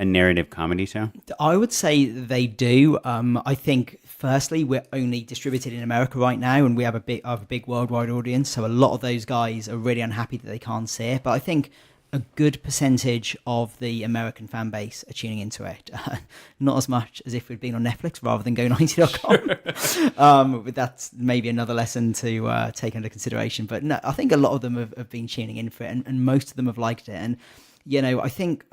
[SPEAKER 2] narrative comedy show?
[SPEAKER 3] I would say they do. I think firstly, we're only distributed in America right now, and we have a big worldwide audience. So a lot of those guys are really unhappy that they can't see it. But I think a good percentage of the American fan base are tuning into it. Not as much as if we'd been on Netflix rather than go90.com. But that's maybe another lesson to take under consideration. But no, I think a lot of them have been tuning in for it, and most of them have liked it. And you know, I think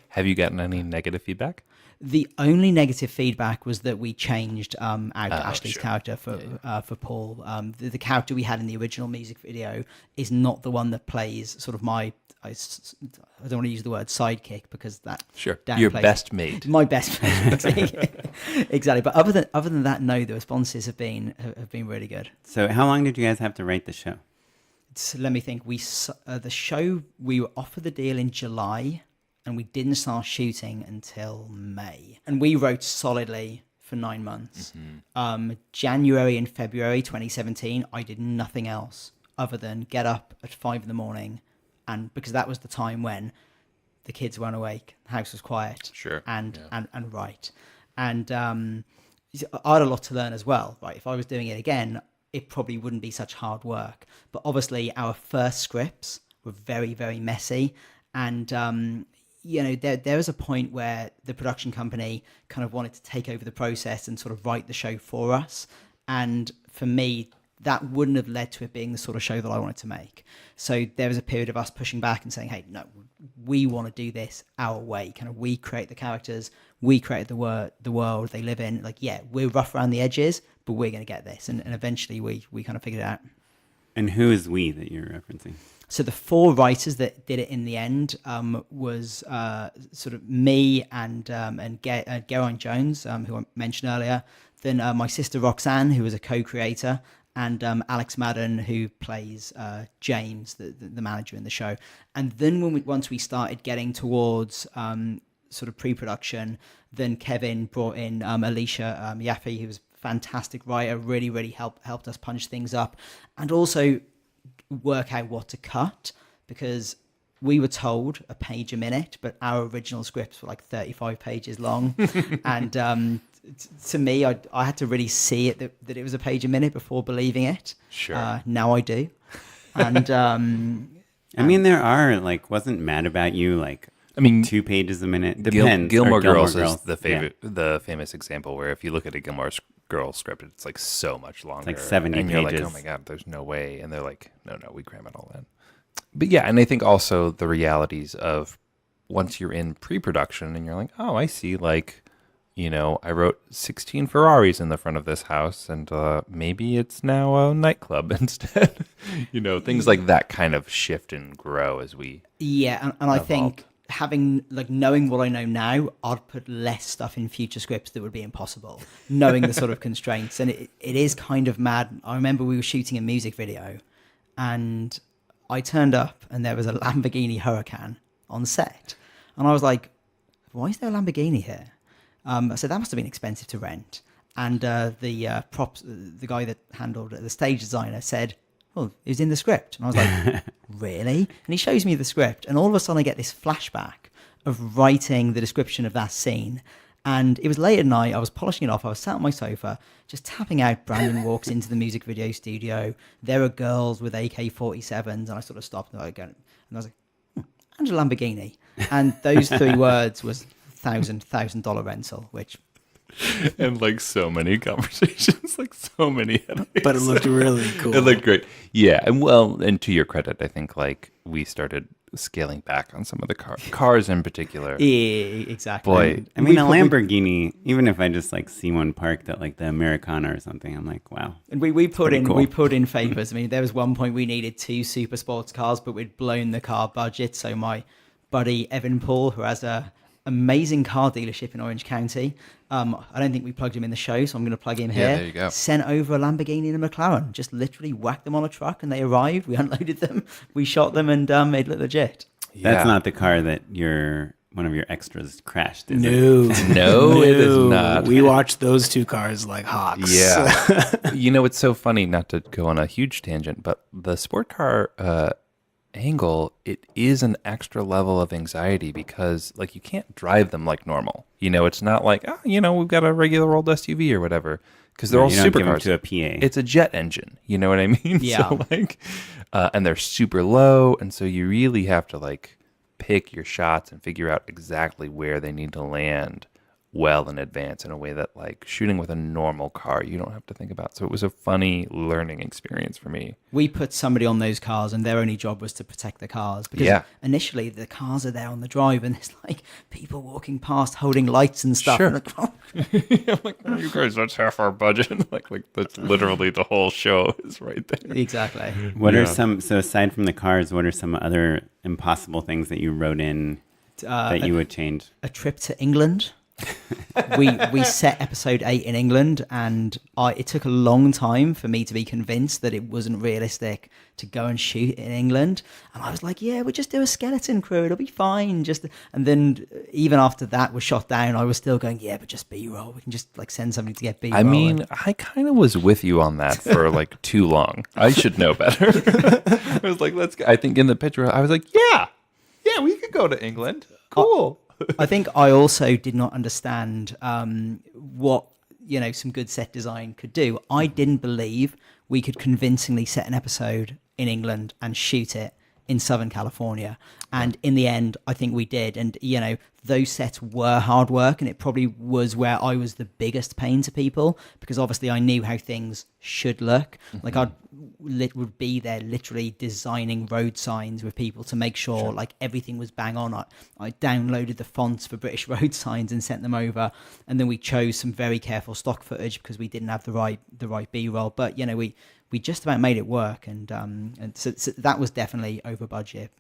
[SPEAKER 1] Have you gotten any negative feedback?
[SPEAKER 3] The only negative feedback was that we changed out Ashley's character for Paul. The character we had in the original music video is not the one that plays sort of I don't want to use the word sidekick because that
[SPEAKER 1] your best mate.
[SPEAKER 3] My best mate. Exactly. But other than that, no, the responses have been really good.
[SPEAKER 2] So how long did you guys have to write the show?
[SPEAKER 3] Let me think. The show, we were offered the deal in July, and we didn't start shooting until May. And we wrote solidly for 9 months. January and February 2017, I did nothing else other than get up at 5 a.m, and because that was the time when the kids weren't awake, the house was quiet, and write. And I had a lot to learn as well. Right, if I was doing it again, it probably wouldn't be such hard work. But obviously our first scripts were very, very messy. And, there was a point where the production company kind of wanted to take over the process and sort of write the show for us. And for me, that wouldn't have led to it being the sort of show that I wanted to make. So there was a period of us pushing back and saying, hey, no, we want to do this our way. Kind of we create the characters, we create the world they live in. Like, yeah, we're rough around the edges, but we're going to get this. And eventually we kind of figured it out.
[SPEAKER 2] And who is we that you're referencing?
[SPEAKER 3] So the 4 writers that did it in the end was sort of me and Geraint Jones, who I mentioned earlier. Then my sister Roxanne, who was a co-creator, and Alex Madden, who plays James, the manager in the show. And then once we started getting towards sort of pre-production, then Kevin brought in Alicia Yaffe, who was a fantastic writer, really helped us punch things up, and also work out what to cut, because we were told a page a minute, but our original scripts were like 35 pages long. And to me, I had to really see it that it was a page a minute before believing it.
[SPEAKER 1] Sure.
[SPEAKER 3] Now I do. And
[SPEAKER 2] I mean, there are like, wasn't Mad About You like, I mean, 2 pages a minute? Depends.
[SPEAKER 1] Gilmore Girls is the famous example where if you look at a Gilmore Girls script, it's like so much longer.
[SPEAKER 2] It's like 70
[SPEAKER 1] and
[SPEAKER 2] pages.
[SPEAKER 1] You're like, oh my God, there's no way. And they're like, no, we cram it all in. But yeah, and I think also the realities of once you're in pre-production and you're like, oh, I see, like, you know, I wrote 16 Ferraris in the front of this house, and maybe it's now a nightclub instead. You know, things like that kind of shift and grow as we
[SPEAKER 3] and I think having, like, knowing what I know now, I'd put less stuff in future scripts that would be impossible, knowing the sort of constraints. And it is kind of mad. I remember we were shooting a music video, and I turned up and there was a Lamborghini Huracan on set. And I was like, why is there a Lamborghini here? I said, that must have been expensive to rent. And the guy that handled the stage designer said, well, it was in the script. And I was like, really? And he shows me the script. And all of a sudden I get this flashback of writing the description of that scene. And it was late at night. I was polishing it off. I was sat on my sofa, just tapping out. Brandon walks into the music video studio. There are girls with AK-47s. And I sort of stopped and I was like, and a Lamborghini. And those 3 words was $1,000 rental, which...
[SPEAKER 1] and like so many conversations, like so many headaches.
[SPEAKER 4] But it looked really cool.
[SPEAKER 1] It looked great. Yeah. And to your credit, I think like we started scaling back on some of the cars in particular.
[SPEAKER 3] Yeah, exactly.
[SPEAKER 1] Boy,
[SPEAKER 2] I mean, a Lamborghini, even if I just like see one parked at like the Americana or something, I'm like, wow.
[SPEAKER 3] And we put in
[SPEAKER 2] cool.
[SPEAKER 3] we put in favors. I mean, there was one point we needed 2 super sports cars, but we'd blown the car budget. So my buddy Evan Paul, who has a amazing car dealership in Orange County, I don't think we plugged him in the show, so I'm going to plug him here.
[SPEAKER 1] Yeah, there you go.
[SPEAKER 3] Sent over a Lamborghini and a McLaren, just literally whacked them on a truck, and they arrived. We unloaded them, we shot them, and made it look legit.
[SPEAKER 2] That's not the car that one of your extras crashed, is it?
[SPEAKER 1] No, it is not.
[SPEAKER 4] We watched those 2 cars like hawks.
[SPEAKER 1] Yeah. You know, it's so funny, not to go on a huge tangent, but the sport car angle, it is an extra level of anxiety because like you can't drive them like normal. You know, it's not like, oh, you know, we've got a regular old SUV or whatever, because they're all supercars.
[SPEAKER 2] To a PA.
[SPEAKER 1] It's a jet engine. You know what I mean?
[SPEAKER 3] Yeah.
[SPEAKER 1] So like, and they're super low, and so you really have to like pick your shots and figure out exactly where they need to land well in advance in a way that like shooting with a normal car you don't have to think about. So it was a funny learning experience for me.
[SPEAKER 3] We put somebody on those cars and their only job was to protect the cars, because initially the cars are there on the drive and there's like people walking past holding lights and stuff.
[SPEAKER 1] Sure.
[SPEAKER 3] And like, oh.
[SPEAKER 1] I'm like, oh, you guys, that's half our budget. like that's literally the whole show is right there.
[SPEAKER 3] Exactly.
[SPEAKER 2] What are so aside from the cars, what are some other impossible things that you wrote in that you would change?
[SPEAKER 3] A trip to England. we set episode 8 in England, and it took a long time for me to be convinced that it wasn't realistic to go and shoot in England. And I was like, yeah, we'll just do a skeleton crew, it'll be fine. And then even after that was shot down, I was still going, yeah, but just B-roll. We can just like send somebody to get B-roll.
[SPEAKER 1] I mean, I kind of was with you on that for like too long. I should know better. I was like, let's go. I think in the picture, I was like, yeah, we could go to England. Cool.
[SPEAKER 3] I think I also did not understand what, you know, some good set design could do. I didn't believe we could convincingly set an episode in England and shoot it in Southern California. And in the end, I think we did. And, you know, those sets were hard work, and it probably was where I was the biggest pain to people, because obviously I knew how things should look. Mm-hmm. Like would be there literally designing road signs with people to make sure like everything was bang on. I downloaded the fonts for British road signs and sent them over, and then we chose some very careful stock footage because we didn't have the right B-roll. But, you know, we we just about made it work, and so that was definitely over budget.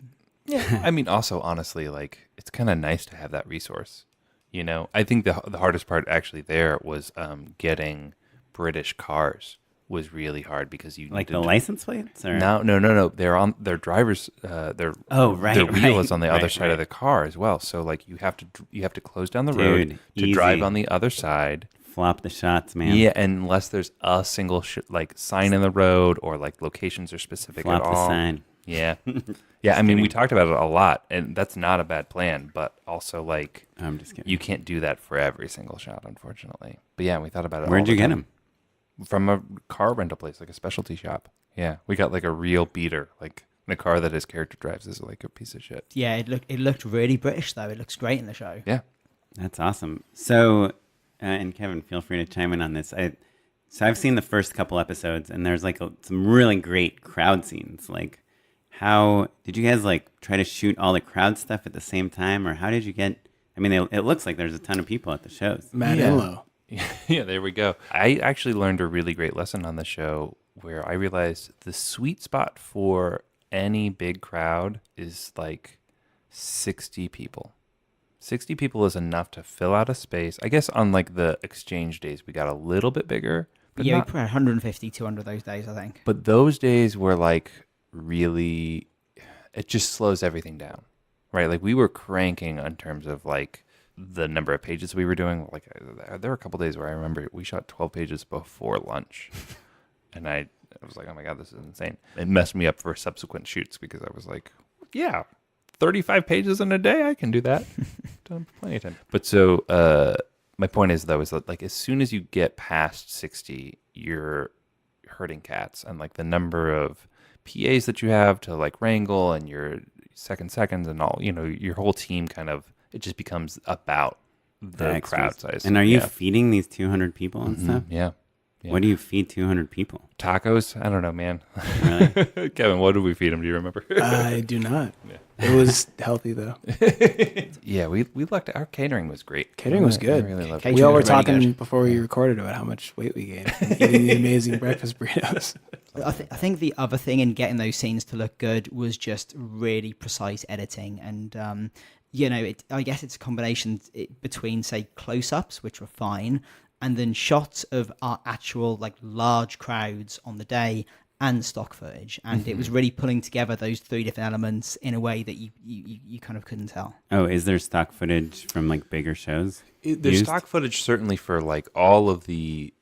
[SPEAKER 1] Yeah. I mean, also, honestly, like, it's kind of nice to have that resource. You know, I think the hardest part actually there was getting British cars was really hard because you
[SPEAKER 2] Like
[SPEAKER 1] needed
[SPEAKER 2] the license plates? Or?
[SPEAKER 1] No. They're on their drivers. Their wheel is on the other side of the car as well. So like you have to close down the road to
[SPEAKER 2] easy.
[SPEAKER 1] drive on the other side.
[SPEAKER 2] Flop the shots, man.
[SPEAKER 1] Yeah, unless there's a single like sign in the road or like locations are specific
[SPEAKER 2] Flop
[SPEAKER 1] at all.
[SPEAKER 2] the sign.
[SPEAKER 1] Yeah, yeah. I mean, we talked about it a lot, and that's not a bad plan. But also, like,
[SPEAKER 2] I'm just kidding.
[SPEAKER 1] you can't do that for every single shot, unfortunately. But yeah, we thought about it.
[SPEAKER 2] Where'd you get
[SPEAKER 1] them?
[SPEAKER 2] them?
[SPEAKER 1] From a car rental place, like a specialty shop. Yeah, we got like a real beater, like the car that his character drives is like a piece of shit.
[SPEAKER 3] Yeah, it looked really British though. It looks great in the show.
[SPEAKER 1] Yeah,
[SPEAKER 2] That's awesome. So, and Kevin, feel free to chime in on this. So I've seen the first couple episodes, and there's like some really great crowd scenes. Like, how did you guys like try to shoot all the crowd stuff at the same time, or how did you get? I mean, it looks like there's a ton of people at the shows.
[SPEAKER 4] Mad
[SPEAKER 1] Yeah.
[SPEAKER 4] Low.
[SPEAKER 1] yeah. There we go. I actually learned a really great lesson on the show where I realized the sweet spot for any big crowd is like 60 people. 60 people is enough to fill out a space. I guess on like the exchange days, we got a little bit bigger. But
[SPEAKER 3] Yeah, we
[SPEAKER 1] not-
[SPEAKER 3] put 150, 200 those days, I think.
[SPEAKER 1] But those days were like really, it just slows everything down, right? Like we were cranking in terms of like the number of pages we were doing. Like there were a couple days where I remember we shot 12 pages before lunch. And I was like, oh my God, this is insane. It messed me up for subsequent shoots because I was like, yeah, 35 pages in a day, I can do that. Done plenty of time. But so my point is, though, is that like as soon as you get past 60, you're herding cats. And like the number of PAs that you have to like wrangle and your seconds and all, you know, your whole team kind of, it just becomes about the crowd size.
[SPEAKER 2] And are you feeding these 200 people and stuff?
[SPEAKER 1] Yeah. Yeah.
[SPEAKER 2] What do you feed 200 people?
[SPEAKER 1] Tacos? I don't know, man.
[SPEAKER 2] Really?
[SPEAKER 1] Kevin, what did we feed them? Do you remember?
[SPEAKER 4] I do not. It was healthy though.
[SPEAKER 1] Yeah, we lucked. Our catering was great.
[SPEAKER 4] Catering was
[SPEAKER 1] I
[SPEAKER 4] good.
[SPEAKER 1] really loved
[SPEAKER 3] Catering
[SPEAKER 1] it.
[SPEAKER 4] We all were
[SPEAKER 3] was really
[SPEAKER 4] talking
[SPEAKER 3] good.
[SPEAKER 4] before we recorded about how much weight we gained from eating the amazing breakfast burritos.
[SPEAKER 3] I think the other thing in getting those scenes to look good was just really precise editing, and you know, I guess it's a combination between say close-ups, which were fine, and then shots of our actual like large crowds on the day and stock footage, and it was really pulling together those three different elements in a way that you kind of couldn't tell.
[SPEAKER 2] Oh, is there stock footage from like bigger shows?
[SPEAKER 1] There's
[SPEAKER 2] used?
[SPEAKER 1] stock footage certainly for like all of the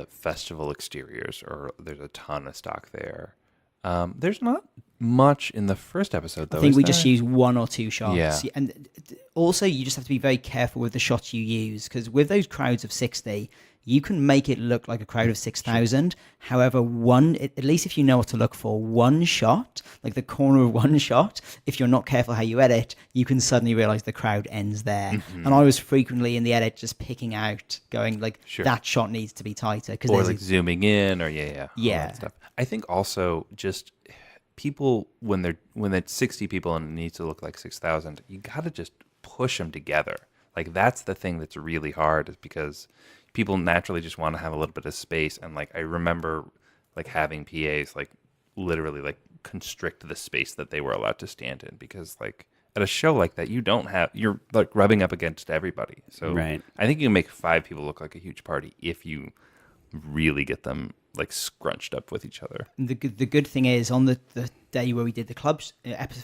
[SPEAKER 1] festival exteriors, or there's a ton of stock there. There's not much in the first episode, though.
[SPEAKER 3] I think
[SPEAKER 1] is
[SPEAKER 3] we
[SPEAKER 1] there?
[SPEAKER 3] just use one or two shots.
[SPEAKER 1] Yeah.
[SPEAKER 3] And also, you just have to be very careful with the shots you use, because with those crowds of 60, you can make it look like a crowd of 6,000. However, at least if you know what to look for, one shot, like the corner of one shot, if you're not careful how you edit, you can suddenly realize the crowd ends there.
[SPEAKER 1] Mm-hmm.
[SPEAKER 3] And I was frequently in the edit just picking out, going like,
[SPEAKER 1] Sure.
[SPEAKER 3] that shot needs to be tighter.
[SPEAKER 1] or like zooming in, or all
[SPEAKER 3] Yeah.
[SPEAKER 1] that stuff. I think also just people when it's 60 people and it needs to look like 6,000, you got to just push them together. Like that's the thing that's really hard, is because people naturally just want to have a little bit of space. And like I remember like having PAs like literally like constrict the space that they were allowed to stand in, because like at a show like that you're like rubbing up against everybody. So
[SPEAKER 2] Right.
[SPEAKER 1] I think you can make 5 people look like a huge party if you really get them like scrunched up with each other.
[SPEAKER 3] The good thing is, on the day where we did the clubs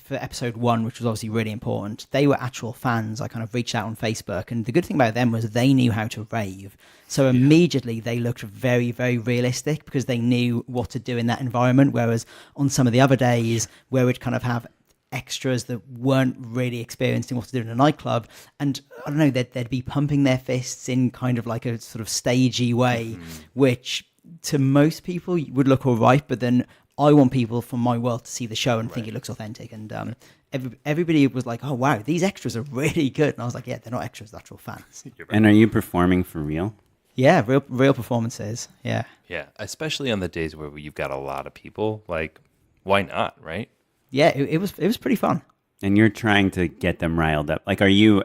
[SPEAKER 3] for episode 1, which was obviously really important, they were actual fans. I kind of reached out on Facebook, and the good thing about them was they knew how to rave. So immediately they looked very, very realistic because they knew what to do in that environment. Whereas on some of the other days where we'd kind of have extras that weren't really experienced in what to do in a nightclub, and I don't know, they'd be pumping their fists in kind of like a sort of stagey way, which to most people would look all right, but then I want people from my world to see the show and think it looks authentic. And everybody was like, oh wow, these extras are really good. And I was like, yeah, they're not extras, they're actual fans.
[SPEAKER 2] And are you performing for real?
[SPEAKER 3] Yeah, real performances. Yeah.
[SPEAKER 1] Yeah, especially on the days where you've got a lot of people. Like, why not, right?
[SPEAKER 3] Yeah, it was pretty fun.
[SPEAKER 2] And you're trying to get them riled up. Like, do you,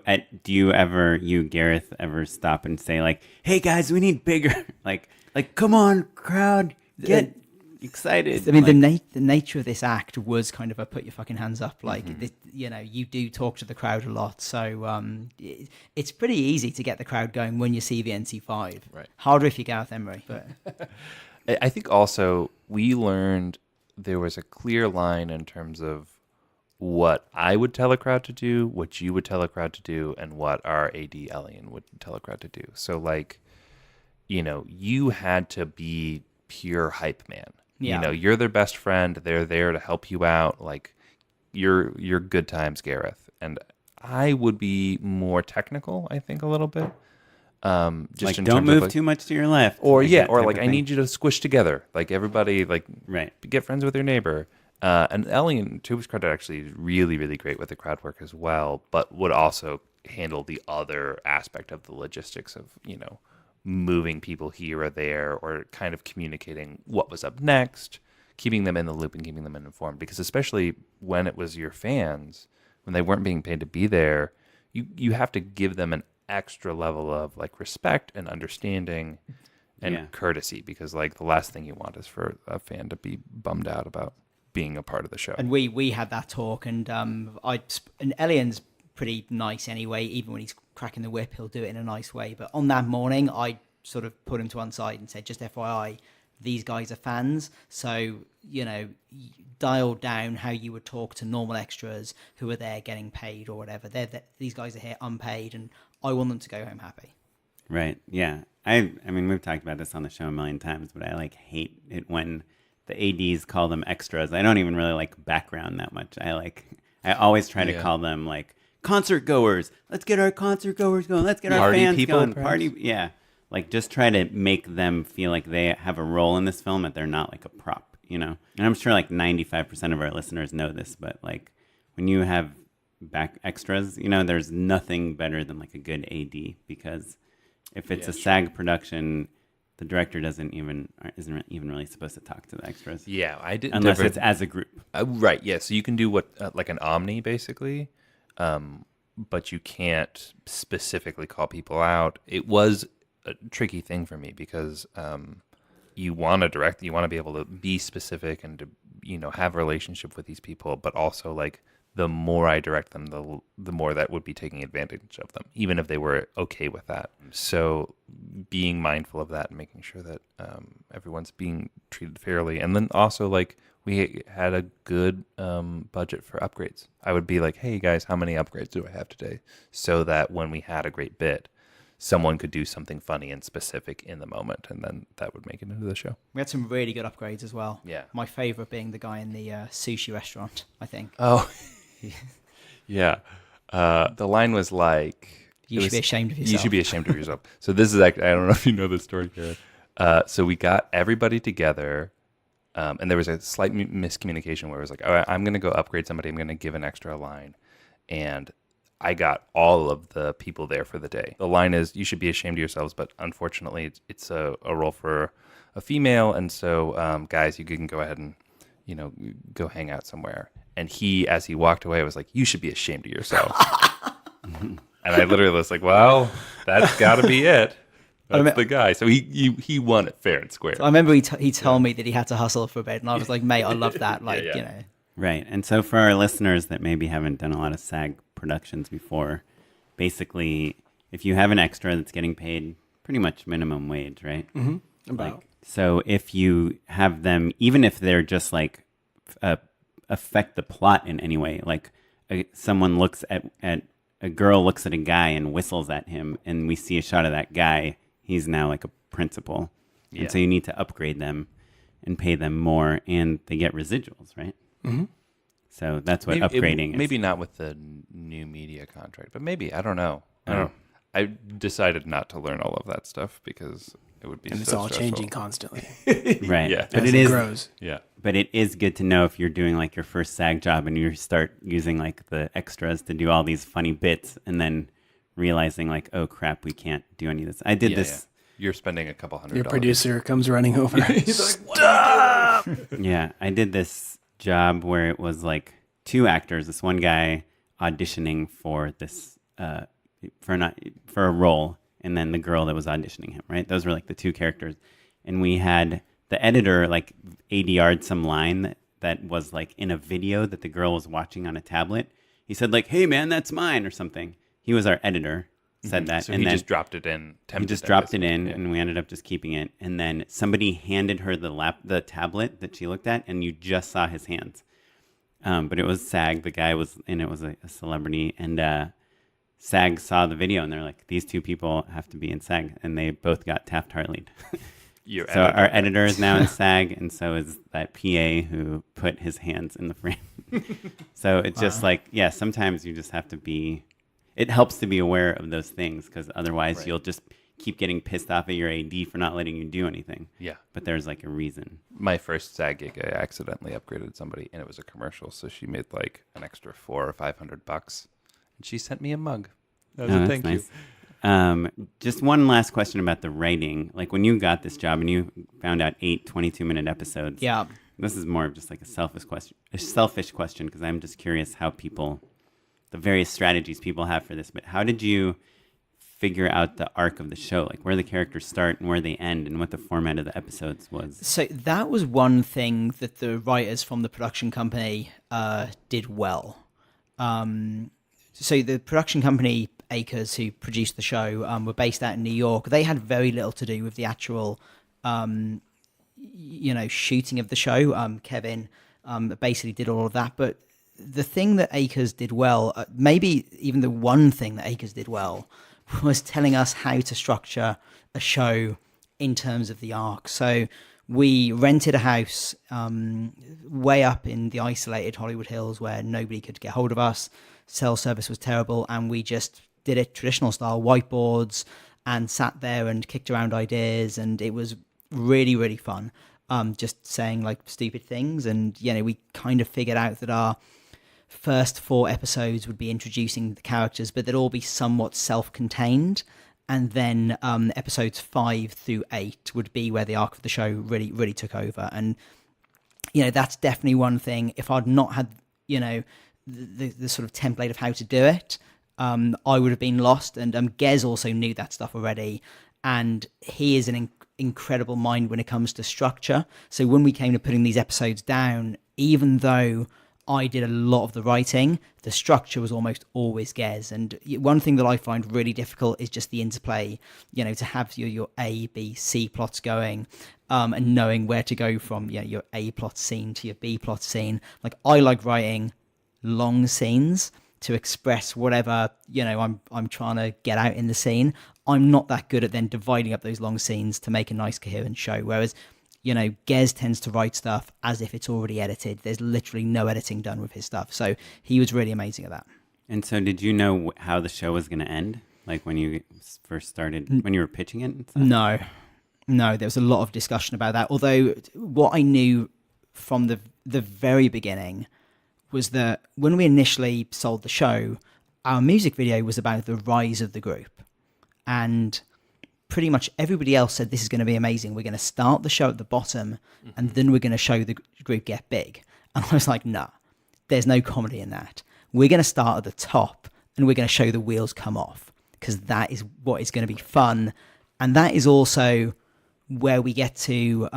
[SPEAKER 2] Gareth, ever stop and say like, hey guys, we need bigger, like, come on crowd, get excited.
[SPEAKER 3] I mean,
[SPEAKER 2] like,
[SPEAKER 3] the nature of this act was kind of a put your fucking hands up. Like, this, you do talk to the crowd a lot. So it's pretty easy to get the crowd going when you see VNC5.
[SPEAKER 1] Right.
[SPEAKER 3] Harder if you're Gareth Emery. But
[SPEAKER 1] I think also we learned there was a clear line in terms of what I would tell a crowd to do, what you would tell a crowd to do, and what our AD Elian would tell a crowd to do. So like, you had to be pure hype man.
[SPEAKER 3] Yeah.
[SPEAKER 1] You're their best friend. They're there to help you out. Like, you're good times, Gareth. And I would be more technical, I think, a little bit. Just
[SPEAKER 2] like
[SPEAKER 1] in
[SPEAKER 2] don't
[SPEAKER 1] terms of,
[SPEAKER 2] move
[SPEAKER 1] like,
[SPEAKER 2] too much to your left.
[SPEAKER 1] or
[SPEAKER 2] that
[SPEAKER 1] or
[SPEAKER 2] type
[SPEAKER 1] like
[SPEAKER 2] of
[SPEAKER 1] I
[SPEAKER 2] thing.
[SPEAKER 1] need you to squish together, like everybody, like
[SPEAKER 2] Right.
[SPEAKER 1] get friends with your neighbor. And Elian, to his credit, actually is really, really great with the crowd work as well, but would also handle the other aspect of the logistics of, moving people here or there, or kind of communicating what was up next, keeping them in the loop and keeping them informed. Because especially when it was your fans, when they weren't being paid to be there, you have to give them an extra level of like respect and understanding and courtesy, because like the last thing you want is for a fan to be bummed out about being a part of the show.
[SPEAKER 3] And we had that talk, and and Elian's pretty nice anyway. Even when he's cracking the whip, he'll do it in a nice way. But on that morning, I sort of put him to one side and said, just FYI, these guys are fans, so dial down how you would talk to normal extras who are there getting paid or whatever. These guys are here unpaid, and I want them to go home happy.
[SPEAKER 2] Right. Yeah. I mean, we've talked about this on the show a million times, but I like hate it when the ADs call them extras. I don't even really like background that much. I always try to call them like concert goers. Let's get our concert goers going. Let's get our
[SPEAKER 1] Party
[SPEAKER 2] fans
[SPEAKER 1] people,
[SPEAKER 2] going.
[SPEAKER 1] perhaps?
[SPEAKER 2] Party. Yeah. Like just try to make them feel like they have a role in this film, that they're not like a prop, And I'm sure like 95% of our listeners know this, but like when you have back extras, there's nothing better than like a good AD, because if it's a SAG production, the director isn't even really supposed to talk to the extras.
[SPEAKER 1] Yeah, I did.
[SPEAKER 2] Unless it's as a group.
[SPEAKER 1] Right, yeah. So you can do what, like an omni, basically, but you can't specifically call people out. It was a tricky thing for me because you want to direct, you want to be able to be specific and to, have a relationship with these people, but also like the more I direct them, the more that would be taking advantage of them, even if they were okay with that. So being mindful of that and making sure that everyone's being treated fairly. And then also like we had a good budget for upgrades. I would be like, hey guys, how many upgrades do I have today? So that when we had a great bit, someone could do something funny and specific in the moment, and then that would make it into the show.
[SPEAKER 3] We had some really good upgrades as well.
[SPEAKER 1] Yeah.
[SPEAKER 3] My favorite being the guy in the sushi restaurant, I think.
[SPEAKER 1] Oh, yeah. The line was like,
[SPEAKER 3] You should be ashamed of yourself.
[SPEAKER 1] You should be ashamed of yourself. So this is actually, I don't know if you know this story, Gareth. So we got everybody together, and there was a slight miscommunication where it was like, all right, I'm going to go upgrade somebody. I'm going to give an extra line. And I got all of the people there for the day. The line is, you should be ashamed of yourselves, but unfortunately it's a role for a female. And so, guys, you can go ahead and, go hang out somewhere. And he, as he walked away, was like, you should be ashamed of yourself. And I literally was like, well, that's got to be it. That's the guy. So he won it fair and square.
[SPEAKER 3] I remember he told me that he had to hustle for a bit, and I was like, mate, I love that. Like,
[SPEAKER 2] Right. And so for our listeners that maybe haven't done a lot of SAG productions before, basically, if you have an extra that's getting paid pretty much minimum wage, right?
[SPEAKER 4] Mm-hmm. About.
[SPEAKER 2] Like, so if you have them, even if they're just like affect the plot in any way, like someone looks at a girl looks at a guy and whistles at him, and we see a shot of that guy, he's now like a principal. Yeah. And so you need to upgrade them and pay them more, and they get residuals, right?
[SPEAKER 4] Mm-hmm.
[SPEAKER 2] So that's what upgrading is.
[SPEAKER 1] Maybe not with the new media contract, but maybe, I don't know. I decided not to learn all of that stuff because it would be
[SPEAKER 4] and
[SPEAKER 1] so
[SPEAKER 4] it's all
[SPEAKER 1] stressful.
[SPEAKER 4] changing constantly.
[SPEAKER 2] Right.
[SPEAKER 1] Yeah.
[SPEAKER 2] But
[SPEAKER 4] As it grows.
[SPEAKER 1] Yeah.
[SPEAKER 2] But it is good to know if you're doing like your first SAG job and you start using like the extras to do all these funny bits, and then realizing like, oh crap, we can't do any of this. I did this.
[SPEAKER 1] Yeah. You're spending a couple $100.
[SPEAKER 4] Your producer comes running over. He's like,
[SPEAKER 1] Stop!
[SPEAKER 2] Yeah. I did this job where it was like two actors, this one guy auditioning for this, for a role, and then the girl that was auditioning him, right? Those were like the two characters. And we had the editor like ADR'd some line that was like in a video that the girl was watching on a tablet. He said like, "Hey man, that's mine," or something. He was our editor, said that.
[SPEAKER 1] So
[SPEAKER 2] and
[SPEAKER 1] he
[SPEAKER 2] then
[SPEAKER 1] just dropped it in.
[SPEAKER 2] he just dropped it in, and we ended up just keeping it. And then somebody handed her the tablet that she looked at, and you just saw his hands. But it was SAG. The guy was, and it was a celebrity. And SAG saw the video, and they're like, "These two people have to be in SAG," and they both got Taft-Hartley'd. So our editor is now in SAG, and so is that PA who put his hands in the frame. So it's just like, yeah, sometimes you just have to be. It helps to be aware of those things, because otherwise you'll just keep getting pissed off at your AD for not letting you do anything.
[SPEAKER 1] Yeah.
[SPEAKER 2] But there's like a reason.
[SPEAKER 1] My first SAG gig, I accidentally upgraded somebody, and it was a commercial, so she made like an extra $400 or $500, and she sent me a mug. That was a thank you.
[SPEAKER 2] Just one last question about the writing. Like when you got this job and you found out 8 22-minute episodes.
[SPEAKER 3] Yeah.
[SPEAKER 2] This is more of just like a selfish question, because I'm just curious how the various strategies people have for this. But how did you figure out the arc of the show, like where the characters start and where they end, and what the format of the episodes was?
[SPEAKER 3] So that was one thing that the writers from the production company did well. So the production company, Acres, who produced the show, were based out in New York. They had very little to do with the actual, shooting of the show. Kevin basically did all of that. But the thing that Acres did well, maybe even the one thing that Acres did well, was telling us how to structure a show in terms of the arc. So we rented a house way up in the isolated Hollywood Hills where nobody could get hold of us. Cell service was terrible, and we just did it traditional style, whiteboards, and sat there and kicked around ideas, and it was really, really fun. Just saying like stupid things, and we kind of figured out that our first 4 episodes would be introducing the characters, but they'd all be somewhat self-contained, and then episodes 5 through 8 would be where the arc of the show really, really took over. And that's definitely one thing. If I'd not had the sort of template of how to do it, I would have been lost. And Gez also knew that stuff already, and he is an incredible mind when it comes to structure. So when we came to putting these episodes down, even though I did a lot of the writing, the structure was almost always Gez. And one thing that I find really difficult is just the interplay, to have your A, B, C plots going, and knowing where to go from your A plot scene to your B plot scene. Like, I like writing long scenes to express whatever I'm trying to get out in the scene. I'm not that good at then dividing up those long scenes to make a nice coherent show, whereas Gez tends to write stuff as if it's already edited. There's literally no editing done with his stuff, so he was really amazing at that. And
[SPEAKER 2] so did you know how the show was going to end, like when you first started, when you were pitching it and stuff? No, there was a lot of discussion about that, although what I knew from the very beginning was that when we initially sold the show, our music video was about the rise of the group. And pretty much everybody else said, this is going to be amazing. We're going to start the show at the bottom, and then we're going to show the group get big. And I was like, nah, there's no comedy in that. We're going to start at the top, and we're going to show the wheels come off, because that is what is going to be fun. And that is also where we get to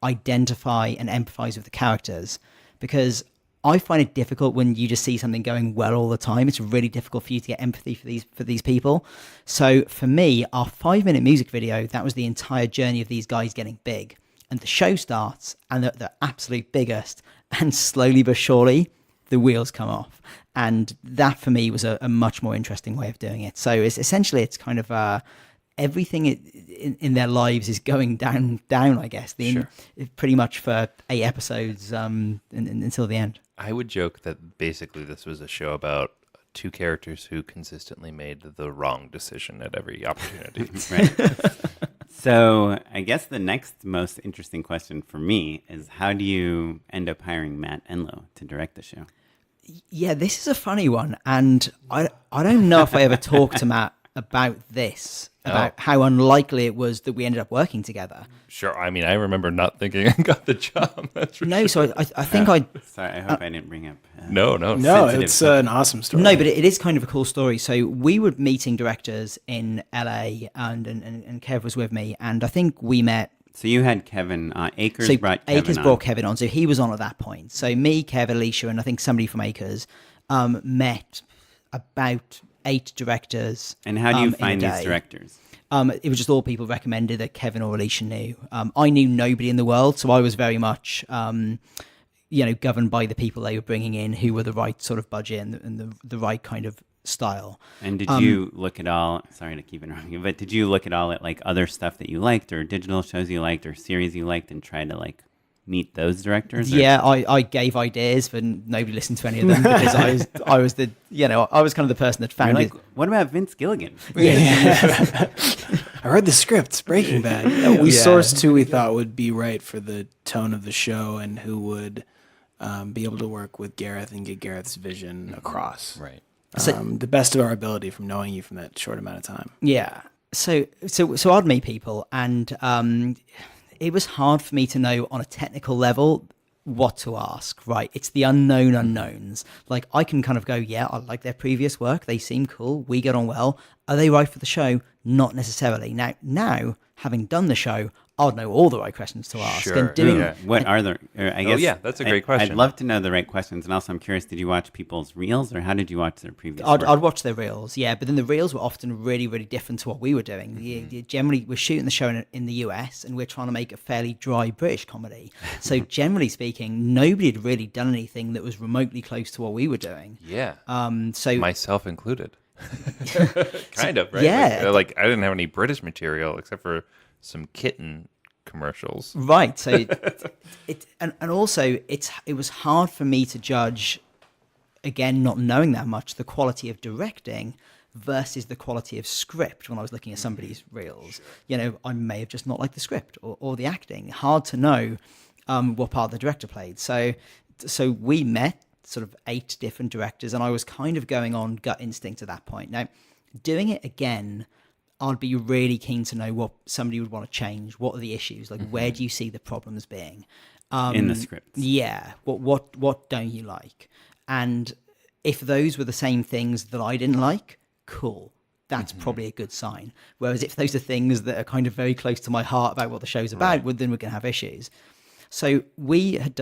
[SPEAKER 2] identify and empathize with the characters, because I find it difficult when you just see something going well all the time. It's really difficult for you to get empathy for these people. So for me, our 5-minute music video, that was the entire journey of these guys getting big. And the show starts, and the absolute biggest, and slowly but surely, the wheels come off. And that for me was a much more interesting way of doing it. So it's kind of everything in their lives is going down, I guess.
[SPEAKER 1] Sure.
[SPEAKER 3] Pretty much for 8 episodes until the end.
[SPEAKER 1] I would joke that basically this was a show about 2 characters who consistently made the wrong decision at every opportunity.
[SPEAKER 2] Right. So I guess the next most interesting question for me is, how do you end up hiring Matt Enlow to direct the show?
[SPEAKER 3] Yeah, this is a funny one. And I don't know if I ever talked to Matt about this, about how unlikely it was that we ended up working together.
[SPEAKER 1] Sure. I mean, I remember not thinking I got the job. That's for sure.
[SPEAKER 3] So I think
[SPEAKER 2] Sorry, I hope I didn't bring up...
[SPEAKER 1] No,
[SPEAKER 4] it's an awesome story.
[SPEAKER 3] No, but it is kind of a cool story. So we were meeting directors in LA, and Kev was with me, and I think we met
[SPEAKER 2] So you had Kevin Akers
[SPEAKER 3] So
[SPEAKER 2] brought Kevin
[SPEAKER 3] Akers
[SPEAKER 2] on.
[SPEAKER 3] brought Kevin on, so he was on at that point. So me, Kev, Alicia, and I think somebody from Akers met about 8 directors.
[SPEAKER 2] And how do you
[SPEAKER 3] in a
[SPEAKER 2] find these
[SPEAKER 3] day.
[SPEAKER 2] directors?
[SPEAKER 3] It was just all people recommended that Kevin or Alicia knew. I knew nobody in the world, so I was very much, governed by the people they were bringing in, who were the right sort of budget and the right kind of style.
[SPEAKER 2] And did you look at all, sorry to keep interrupting you, but did you look at all at like other stuff that you liked or digital shows you liked or series you liked and try to like meet those directors? Or?
[SPEAKER 3] Yeah, I gave ideas, but nobody listened to any of them because I was kind of the person that found
[SPEAKER 2] Like,
[SPEAKER 3] it.
[SPEAKER 2] what about Vince Gilligan?
[SPEAKER 4] I heard the scripts, Breaking Bad. We sourced who we thought would be right for the tone of the show and who would be able to work with Gareth and get Gareth's vision across.
[SPEAKER 1] Right.
[SPEAKER 4] The best of our ability from knowing you from that short amount of time.
[SPEAKER 3] Yeah. So I'd meet people, and it was hard for me to know on a technical level what to ask. Right, it's the unknown unknowns. Like I can kind of go, yeah, I like their previous work. They seem cool. We get on well. Are they right for the show? Not necessarily. Now having done the show, I'd know all the right questions to ask.
[SPEAKER 1] Sure.
[SPEAKER 3] And doing
[SPEAKER 2] What are the, I guess.
[SPEAKER 1] yeah, that's a great question.
[SPEAKER 2] I'd love to know the right questions. And also I'm curious, did you watch people's reels or how did you watch their previous
[SPEAKER 3] I'd
[SPEAKER 2] work?
[SPEAKER 3] watch their reels, yeah, but then the reels were often really, really different to what we were doing. Generally, we're shooting the show in the US, and we're trying to make a fairly dry British comedy. So generally speaking, nobody had really done anything that was remotely close to what we were doing.
[SPEAKER 1] Yeah.
[SPEAKER 3] So
[SPEAKER 1] Myself included. Kind of, right?
[SPEAKER 3] Yeah.
[SPEAKER 1] Like I didn't have any British material except for some kitten commercials.
[SPEAKER 3] right, so and also it was hard for me to judge, again, not knowing that much, the quality of directing versus the quality of script when I was looking at somebody's reels. I may have just not liked the script or the acting. Hard to know what part the director played. So we met sort of 8 different directors, and I was kind of going on gut instinct at that point. Now, doing it again, I'd be really keen to know what somebody would want to change. What are the issues? Like, where do you see the problems being?
[SPEAKER 2] In the scripts.
[SPEAKER 3] Yeah. What don't you like? And if those were the same things that I didn't like, cool. That's probably a good sign. Whereas if those are things that are kind of very close to my heart about what the show's about, well, then we're going to have issues. So we had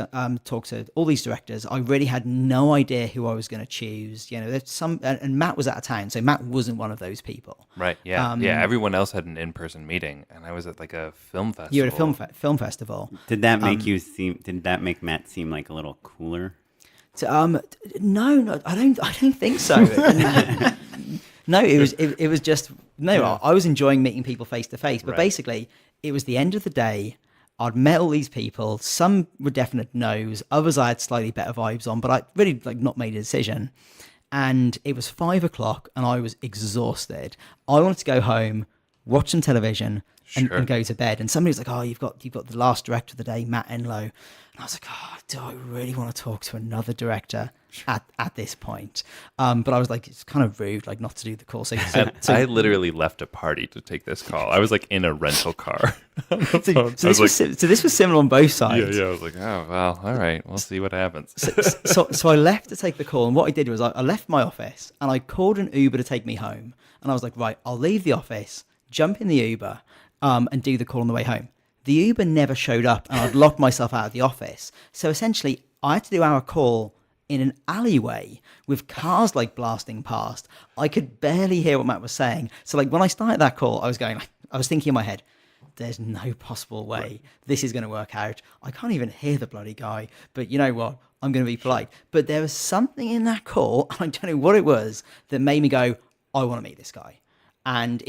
[SPEAKER 3] talked to all these directors. I really had no idea who I was going to choose. There's some, and Matt was out of town, so Matt wasn't one of those people.
[SPEAKER 1] Right. Yeah. Everyone else had an in-person meeting, and I was at like a film festival.
[SPEAKER 3] You were at a film festival.
[SPEAKER 2] Did that make did that make Matt seem like a little cooler?
[SPEAKER 3] No, I don't think so. No, it was just I was enjoying meeting people face to face, but basically it was the end of the day. I'd met all these people. Some were definite no's. Others I had slightly better vibes on, but I really not made a decision. And it was 5:00, and I was exhausted. I wanted to go home, watch some television, and go to bed. And somebody was like, "Oh, you've got the last director of the day, Matt Enlow." And I was like, "Oh, do I really want to talk to another director at this point?" But I was like, it's kind of rude, like not to do the call. So
[SPEAKER 1] I literally left a party to take this call. I was like in a rental car.
[SPEAKER 3] so this was similar on both sides.
[SPEAKER 1] Yeah. I was like, oh well, all right, we'll see what happens.
[SPEAKER 3] So I left to take the call, and what I did was I left my office and I called an Uber to take me home. And I was like, right, I'll leave the office, jump in the Uber, and do the call on the way home. The Uber never showed up, and I'd locked myself out of the office. So essentially, I had to do our call in an alleyway with cars like blasting past. I could barely hear what Matt was saying. So like when I started that call, I was thinking in my head, there's no possible way this is going to work out. I can't even hear the bloody guy, but you know what? I'm going to be polite. But there was something in that call, I don't know what it was, that made me go, I want to meet this guy. And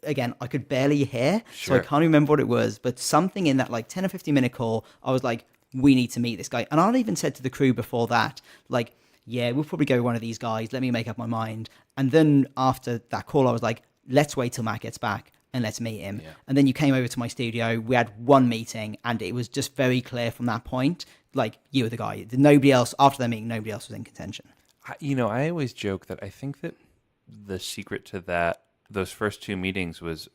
[SPEAKER 3] again, I could barely hear, so I can't remember what it was, but something in that like 10 or 15 minute call, I was like, we need to meet this guy. And I'd even said to the crew before that, like, yeah, we'll probably go with one of these guys. Let me make up my mind. And then after that call, I was like, let's wait till Matt gets back and let's meet him. Yeah. And then you came over to my studio. We had one meeting, and it was just very clear from that point, like, you were the guy. Nobody else, after that meeting, nobody else was in contention.
[SPEAKER 1] I always joke that I think that the secret to those first 2 meetings was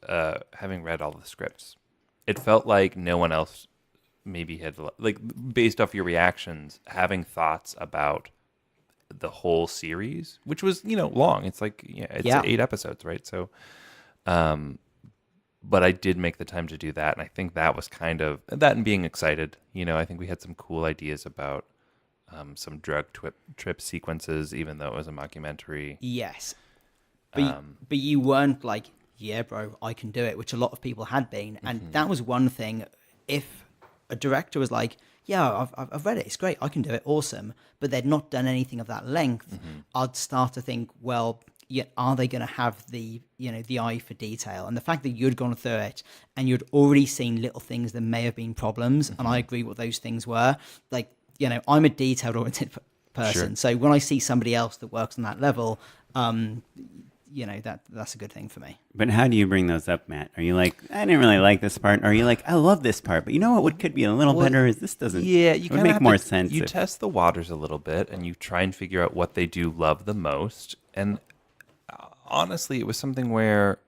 [SPEAKER 1] having read all the scripts. It felt like no one else maybe had, like, based off your reactions, having thoughts about the whole series, which was, long. It's like, it's 8 episodes, right? So but I did make the time to do that. And I think that was kind of that and being excited. I think we had some cool ideas about some drug trip sequences, even though it was a mockumentary.
[SPEAKER 3] Yes. But you weren't like, yeah, bro, I can do it, which a lot of people had been. And that was one thing. If a director was like, yeah, I've read it, it's great, I can do it, awesome, but they'd not done anything of that length, I'd start to think, well, yeah, are they going to have the eye for detail? And the fact that you'd gone through it and you'd already seen little things that may have been problems, and I agree what those things were. Like, I'm a detail-oriented person,
[SPEAKER 1] Sure.
[SPEAKER 3] so when I see somebody else that works on that level, that's a good thing for me.
[SPEAKER 2] But how do you bring those up, Matt? Are you like, I didn't really like this part? Or are you like, I love this part, but you know what could be a little better is this doesn't.
[SPEAKER 1] Yeah,
[SPEAKER 2] it would make more sense.
[SPEAKER 1] You test the waters a little bit, and you try and figure out what they do love the most. And honestly, it was something where,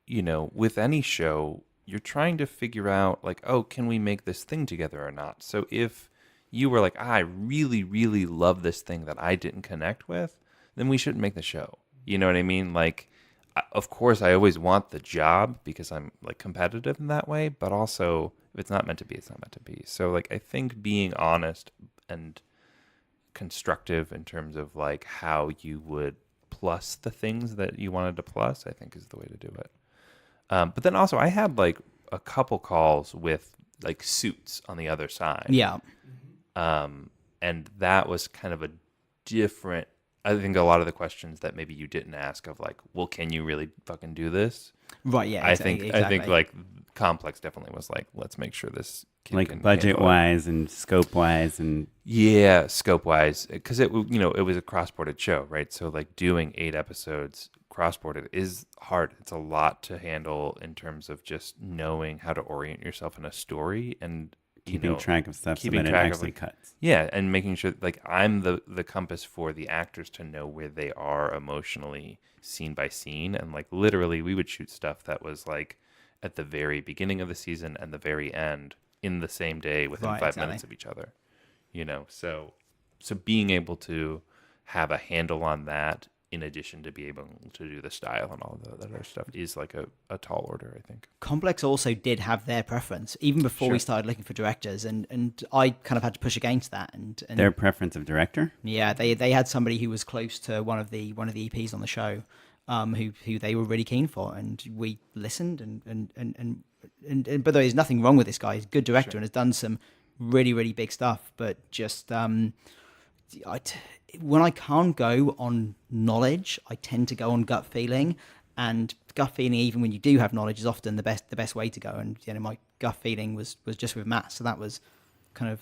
[SPEAKER 1] with any show, you're trying to figure out like, oh, can we make this thing together or not? So if you were like, I really, really love this thing that I didn't connect with, then we shouldn't make the show. You know what I mean? Like, of course, I always want the job because I'm like competitive in that way, but also if it's not meant to be, it's not meant to be. So like, I think being honest and constructive in terms of like how you would plus the things that you wanted to plus, I think is the way to do it. But then also I had like a couple calls with like suits on the other side.
[SPEAKER 3] Yeah.
[SPEAKER 1] And that was kind of a different, I think a lot of the questions that maybe you didn't ask of like, well, can you really fucking do this?
[SPEAKER 3] Right. Yeah.
[SPEAKER 1] I think like Complex definitely was like, let's make sure this kid
[SPEAKER 2] like
[SPEAKER 1] can
[SPEAKER 2] budget
[SPEAKER 1] handle it.
[SPEAKER 2] wise and scope wise and
[SPEAKER 1] Yeah, scope wise, because it was a cross-ported show, right? So like doing 8 episodes cross-ported is hard. It's a lot to handle in terms of just knowing how to orient yourself in a story and
[SPEAKER 2] keeping track of stuff so
[SPEAKER 1] keeping
[SPEAKER 2] that it
[SPEAKER 1] track of,
[SPEAKER 2] actually
[SPEAKER 1] like,
[SPEAKER 2] cuts.
[SPEAKER 1] Yeah, and making sure like I'm the compass for the actors to know where they are emotionally scene by scene, and like literally we would shoot stuff that was like at the very beginning of the season and the very end in the same day within
[SPEAKER 3] Right,
[SPEAKER 1] 5
[SPEAKER 3] exactly.
[SPEAKER 1] minutes of each other. So being able to have a handle on that in addition to be able to do the style and all the other stuff is like a tall order, I think.
[SPEAKER 3] Complex also did have their preference even before we
[SPEAKER 1] Sure.
[SPEAKER 3] started looking for directors, and I kind of had to push against that. And
[SPEAKER 2] Their preference of director?
[SPEAKER 3] yeah, they had somebody who was close to one of the EPs on the show, who they were really keen for, and we listened and but there's nothing wrong with this guy. He's a good director and has done some really, really big stuff, but just when I can't go on knowledge, I tend to go on gut feeling, and gut feeling, even when you do have knowledge, is often the best way to go. And my gut feeling was just with Matt, so that was kind of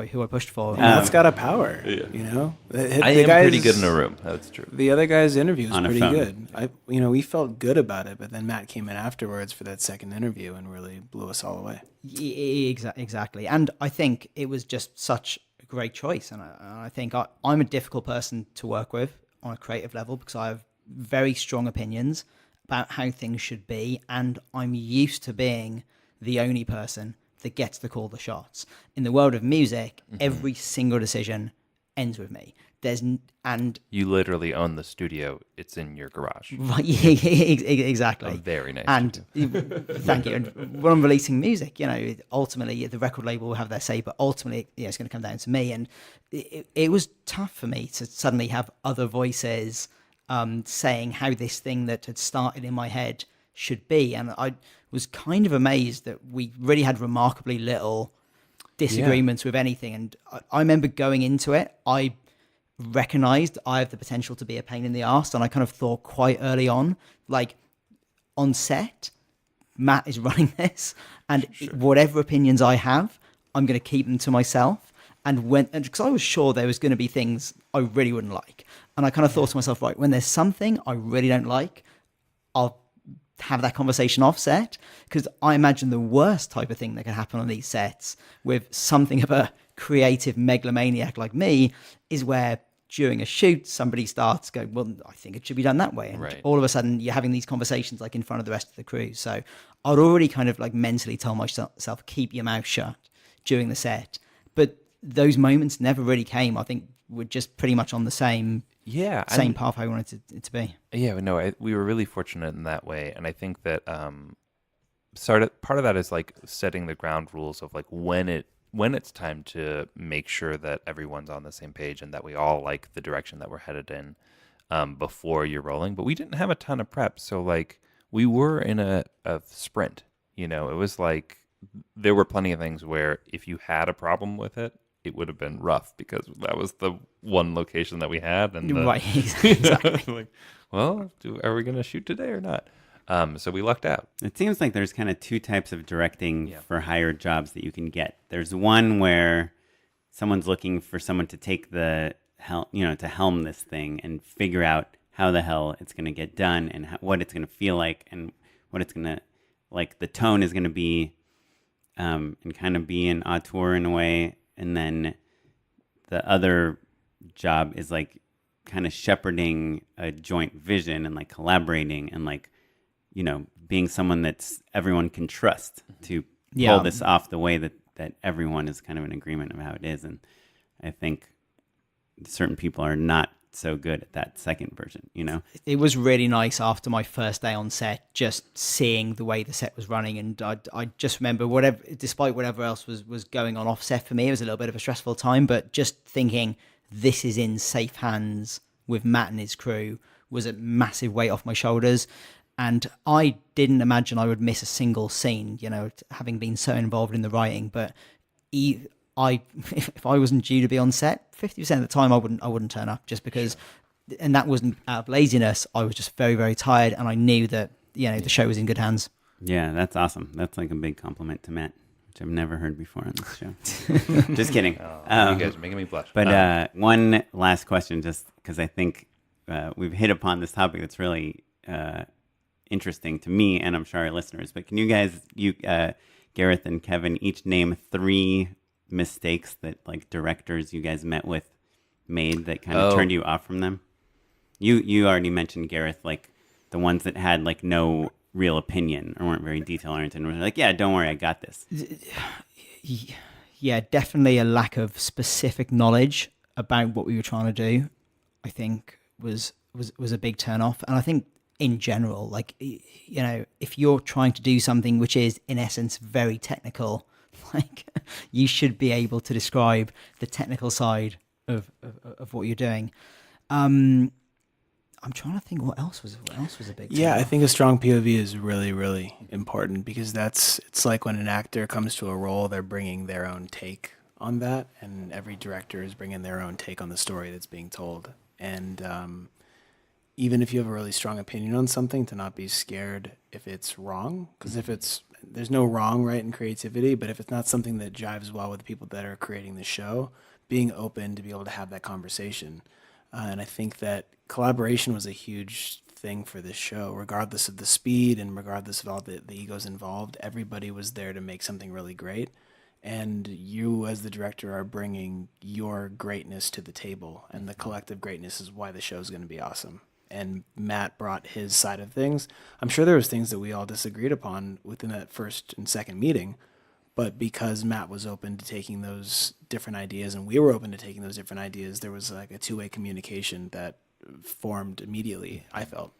[SPEAKER 3] who I pushed for.
[SPEAKER 4] Matt's got a power,
[SPEAKER 1] Yeah.
[SPEAKER 4] The
[SPEAKER 1] I am
[SPEAKER 4] guys-
[SPEAKER 1] pretty good in a room. That's true.
[SPEAKER 4] The other guy's interview was
[SPEAKER 2] On a
[SPEAKER 4] pretty
[SPEAKER 2] phone.
[SPEAKER 4] good. We felt good about it, but then Matt came in afterwards for that second interview and really blew us all away.
[SPEAKER 3] Exactly. And I think it was just such a great choice. And I think I'm a difficult person to work with on a creative level because I have very strong opinions about how things should be. And I'm used to being the only person that gets to call the shots. In the world of music, every single decision ends with me. And
[SPEAKER 1] You literally own the studio. It's in your garage.
[SPEAKER 3] right, exactly.
[SPEAKER 1] A very nice
[SPEAKER 3] And thank you. And when I'm releasing music, ultimately the record label will have their say, but ultimately, it's going to come down to me. And it was tough for me to suddenly have other voices saying how this thing that had started in my head should be. And I was kind of amazed that we really had remarkably little disagreements with anything. And I remember going into it, I recognized I have the potential to be a pain in the arse, and I kind of thought quite early on, like on set, Matt is running this, and whatever opinions I have, I'm going to keep them to myself. And because I was sure there was going to be things I really wouldn't like, and I kind of thought to myself, right, when there's something I really don't like, I'll have that conversation offset, because I imagine the worst type of thing that can happen on these sets with something of a creative megalomaniac like me is where during a shoot somebody starts going, well, I think it should be done that way, and
[SPEAKER 1] Right.
[SPEAKER 3] all of a sudden you're having these conversations like in front of the rest of the crew. So I'd already kind of like mentally tell myself, keep your mouth shut during the set, but those moments never really came. I think we're just pretty much on the same path I wanted it to be.
[SPEAKER 1] Yeah, no, we were really fortunate in that way, and I think that part of that is like setting the ground rules of like when it's time to make sure that everyone's on the same page and that we all like the direction that we're headed in before you're rolling. But we didn't have a ton of prep, so like we were in a sprint. You know, it was like there were plenty of things where if you had a problem with it, it would have been rough because that was the one location that we had, and
[SPEAKER 3] Right, exactly.
[SPEAKER 1] like, well, are we going to shoot today or not? So we lucked out.
[SPEAKER 2] It seems like there's kind of two types of directing for hire jobs that you can get. There's one where someone's looking for someone to take the to helm this thing and figure out how the hell it's going to get done and what it's going to feel like and what it's going to, like the tone is going to be, and kind of be an auteur in a way. And then the other job is like kind of shepherding a joint vision and like collaborating and like, being someone that's everyone can trust to pull this off the way that everyone is kind of in agreement of how it is. And I think certain people are not so good at that second version,
[SPEAKER 3] It was really nice after my first day on set, just seeing the way the set was running. And I just remember despite whatever else was going on off set for me, it was a little bit of a stressful time, but just thinking this is in safe hands with Matt and his crew was a massive weight off my shoulders. And I didn't imagine I would miss a single scene, having been so involved in the writing. But if I wasn't due to be on set, 50% of the time I wouldn't turn up just because, and that wasn't out of laziness. I was just very, very tired, and I knew that the show was in good hands.
[SPEAKER 2] Yeah, that's awesome. That's like a big compliment to Matt, which I've never heard before on this show. Just kidding.
[SPEAKER 1] You guys are making me blush.
[SPEAKER 2] But one last question, just because I think we've hit upon this topic that's really interesting to me, and I'm sure our listeners. But can you guys, Gareth and Kevin, each name 3 mistakes that like directors you guys met with made that kind of turned you off from them? You already mentioned, Gareth, like the ones that had like no real opinion or weren't very detail oriented and were like, yeah, don't worry, I got this.
[SPEAKER 3] Yeah, definitely a lack of specific knowledge about what we were trying to do, I think was a big turn off. And I think in general, like, if you're trying to do something which is in essence very technical, like you should be able to describe the technical side of what you're doing. I'm trying to think what else was a big
[SPEAKER 4] Yeah,
[SPEAKER 3] turn
[SPEAKER 4] I
[SPEAKER 3] off.
[SPEAKER 4] think a strong POV is really, really important because it's like when an actor comes to a role, they're bringing their own take on that, and every director is bringing their own take on the story that's being told. And even if you have a really strong opinion on something, to not be scared if it's wrong, because there's no wrong, right, in creativity, but if it's not something that jives well with the people that are creating the show, being open to be able to have that conversation. And I think that collaboration was a huge thing for this show, regardless of the speed and regardless of all the egos involved. Everybody was there to make something really great. And you, as the director, are bringing your greatness to the table. And the collective greatness is why the show is going to be awesome. And Matt brought his side of things. I'm sure there was things that we all disagreed upon within that first and second meeting. But because Matt was open to taking those different ideas and we were open to taking those different ideas, there was like a two-way communication that formed immediately, I felt.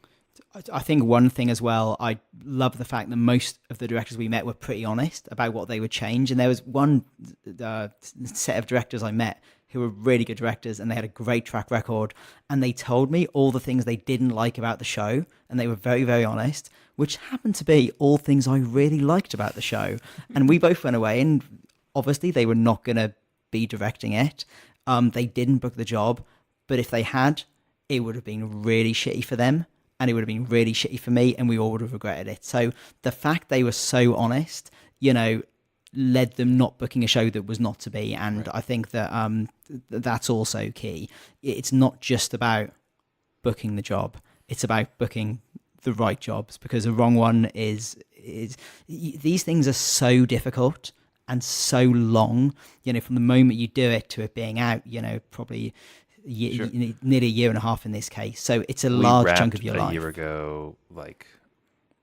[SPEAKER 3] I think one thing as well, I love the fact that most of the directors we met were pretty honest about what they would change. And there was one set of directors I met who were really good directors and they had a great track record. And they told me all the things they didn't like about the show. And they were very, very honest, which happened to be all things I really liked about the show. And we both went away and obviously they were not going to be directing it. They didn't book the job, but if they had, it would have been really shitty for them. And it would have been really shitty for me, and we all would have regretted it. So the fact they were so honest, led them not booking a show that was not to be. And right. I think that that's also key. It's not just about booking the job; it's about booking the right jobs, because the wrong one is these things are so difficult and so long. From the moment you do it to it being out, probably. Sure. Nearly a year and a half in this case, so it's a large chunk of your life.
[SPEAKER 1] A year ago, like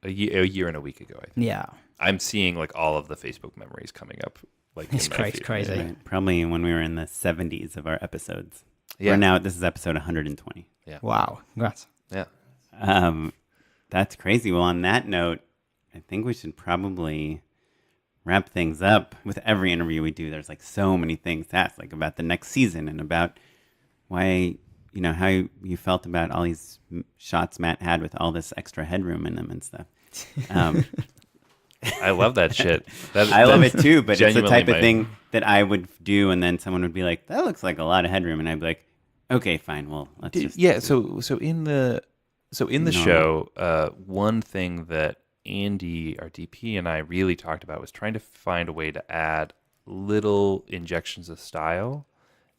[SPEAKER 1] a year and a week ago, I think.
[SPEAKER 3] Yeah,
[SPEAKER 1] I'm seeing like all of the Facebook memories coming up. Like
[SPEAKER 3] it's crazy.
[SPEAKER 2] Right. Probably when we were in the 70s of our episodes.
[SPEAKER 1] Yeah.
[SPEAKER 2] We're now, this is episode 120.
[SPEAKER 1] Yeah.
[SPEAKER 3] Wow. Congrats.
[SPEAKER 1] Yeah.
[SPEAKER 2] That's crazy. Well, on that note, I think we should probably wrap things up. With every interview we do, there's like so many things to ask, like about the next season and about why, how you felt about all these shots Matt had with all this extra headroom in them and stuff.
[SPEAKER 1] I love that shit.
[SPEAKER 2] I love it too, but it's the
[SPEAKER 1] genuinely
[SPEAKER 2] type of thing that I would do, and then someone would be like, "That looks like a lot of headroom," and I'd be like, "Okay, fine. Well, let's just."
[SPEAKER 1] Yeah. So in the show, one thing that Andy, our DP, and I really talked about was trying to find a way to add little injections of style.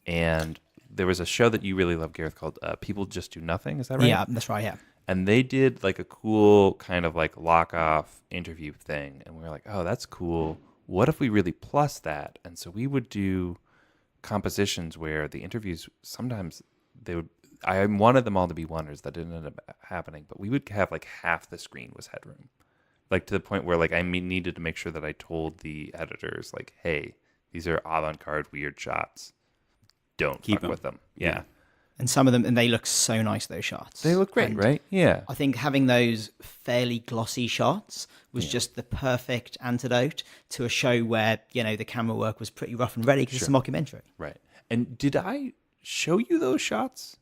[SPEAKER 1] And there was a show that you really love, Gareth, called People Just Do Nothing. Is that right?
[SPEAKER 3] Yeah, that's right. Yeah.
[SPEAKER 1] And they did like a cool kind of like lock off interview thing. And we were like, oh, that's cool. What if we really plus that? And so we would do compositions where the interviews, sometimes I wanted them all to be wonders. That didn't end up happening. But we would have like half the screen was headroom. Like to the point where like I needed to make sure that I told the editors like, hey, these are avant-garde weird shots. Don't
[SPEAKER 2] Keep
[SPEAKER 1] fuck with them. Yeah.
[SPEAKER 3] And some of them, and they look so nice, those shots.
[SPEAKER 1] They look great,
[SPEAKER 3] And
[SPEAKER 1] right? Yeah.
[SPEAKER 3] I think having those fairly glossy shots was just the perfect antidote to a show where, the camera work was pretty rough and ready because it's a mockumentary.
[SPEAKER 1] Right. And did I show you those shots?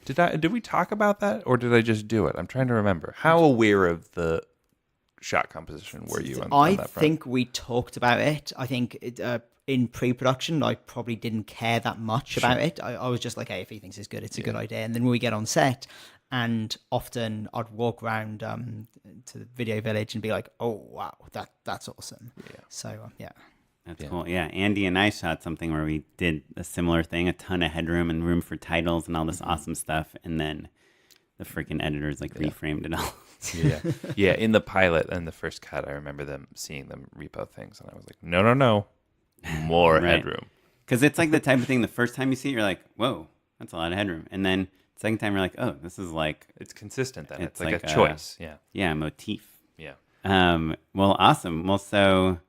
[SPEAKER 1] Did we talk about that, or did I just do it? I'm trying to remember. How aware of the shot composition were you on
[SPEAKER 3] I
[SPEAKER 1] that front?
[SPEAKER 3] think we talked about it. I think in pre-production, I probably didn't care that much about it. I was just like, hey, if he thinks it's good, it's a good idea. And then when we get on set, and often I'd walk around to the video village and be like, oh, wow, that's awesome. Yeah. So, yeah.
[SPEAKER 2] That's cool. Yeah, Andy and I shot something where we did a similar thing, a ton of headroom and room for titles and all this awesome stuff. And then the freaking editors reframed it all.
[SPEAKER 1] Yeah. In the pilot and the first cut, I remember seeing them repo things. And I was like, no. More headroom.
[SPEAKER 2] Because it's like the type of thing, the first time you see it, you're like, whoa, that's a lot of headroom. And then the second time, you're like, oh, this is like...
[SPEAKER 1] It's consistent then. It's
[SPEAKER 2] like
[SPEAKER 1] a choice. Yeah.
[SPEAKER 2] Yeah, a motif.
[SPEAKER 1] Yeah.
[SPEAKER 2] Well, awesome. Well, so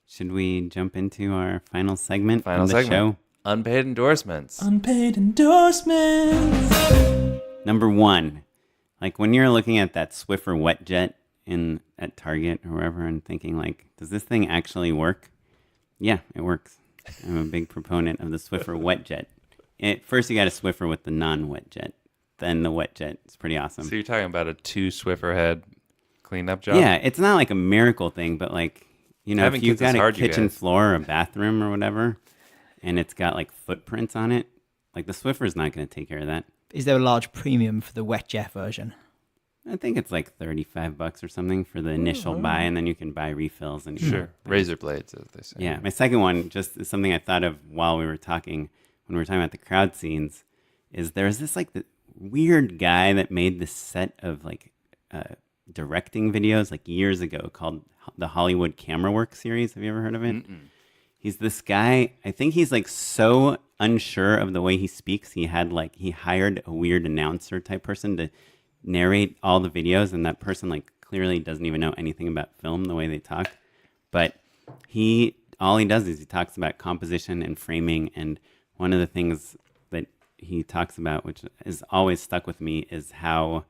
[SPEAKER 2] should we jump into our final segment of the show?
[SPEAKER 1] Unpaid endorsements.
[SPEAKER 4] Unpaid endorsements.
[SPEAKER 2] Number one, like when you're looking at that Swiffer wet jet at Target or wherever and thinking like, does this thing actually work? Yeah, it works. I'm a big proponent of the Swiffer wet jet. First, you got a Swiffer with the non-wet jet. Then the wet jet. It's pretty awesome.
[SPEAKER 1] So you're talking about a 2 Swiffer head cleanup job?
[SPEAKER 2] Yeah, it's not like a miracle thing, but like, if you've got a kitchen floor or a bathroom or whatever, and it's got like footprints on it, like the Swiffer's not going to take care of that.
[SPEAKER 3] Is there a large premium for the wet jet version?
[SPEAKER 2] I think it's like $35 or something for the initial buy, and then you can buy refills. And
[SPEAKER 1] Sure. Razor blades, as they say.
[SPEAKER 2] Yeah. My second one, just is something I thought of while we were talking, when we were talking about the crowd scenes, is there's this like the weird guy that made this set of like directing videos like years ago called the Hollywood Camera Work series. Have you ever heard of it? Mm-mm. He's this guy, I think he's like so unsure of the way he speaks. He hired a weird announcer type person to narrate all the videos, and that person like clearly doesn't even know anything about film the way they talk, but all he does is he talks about composition and framing. And one of the things that he talks about, which has always stuck with me, is how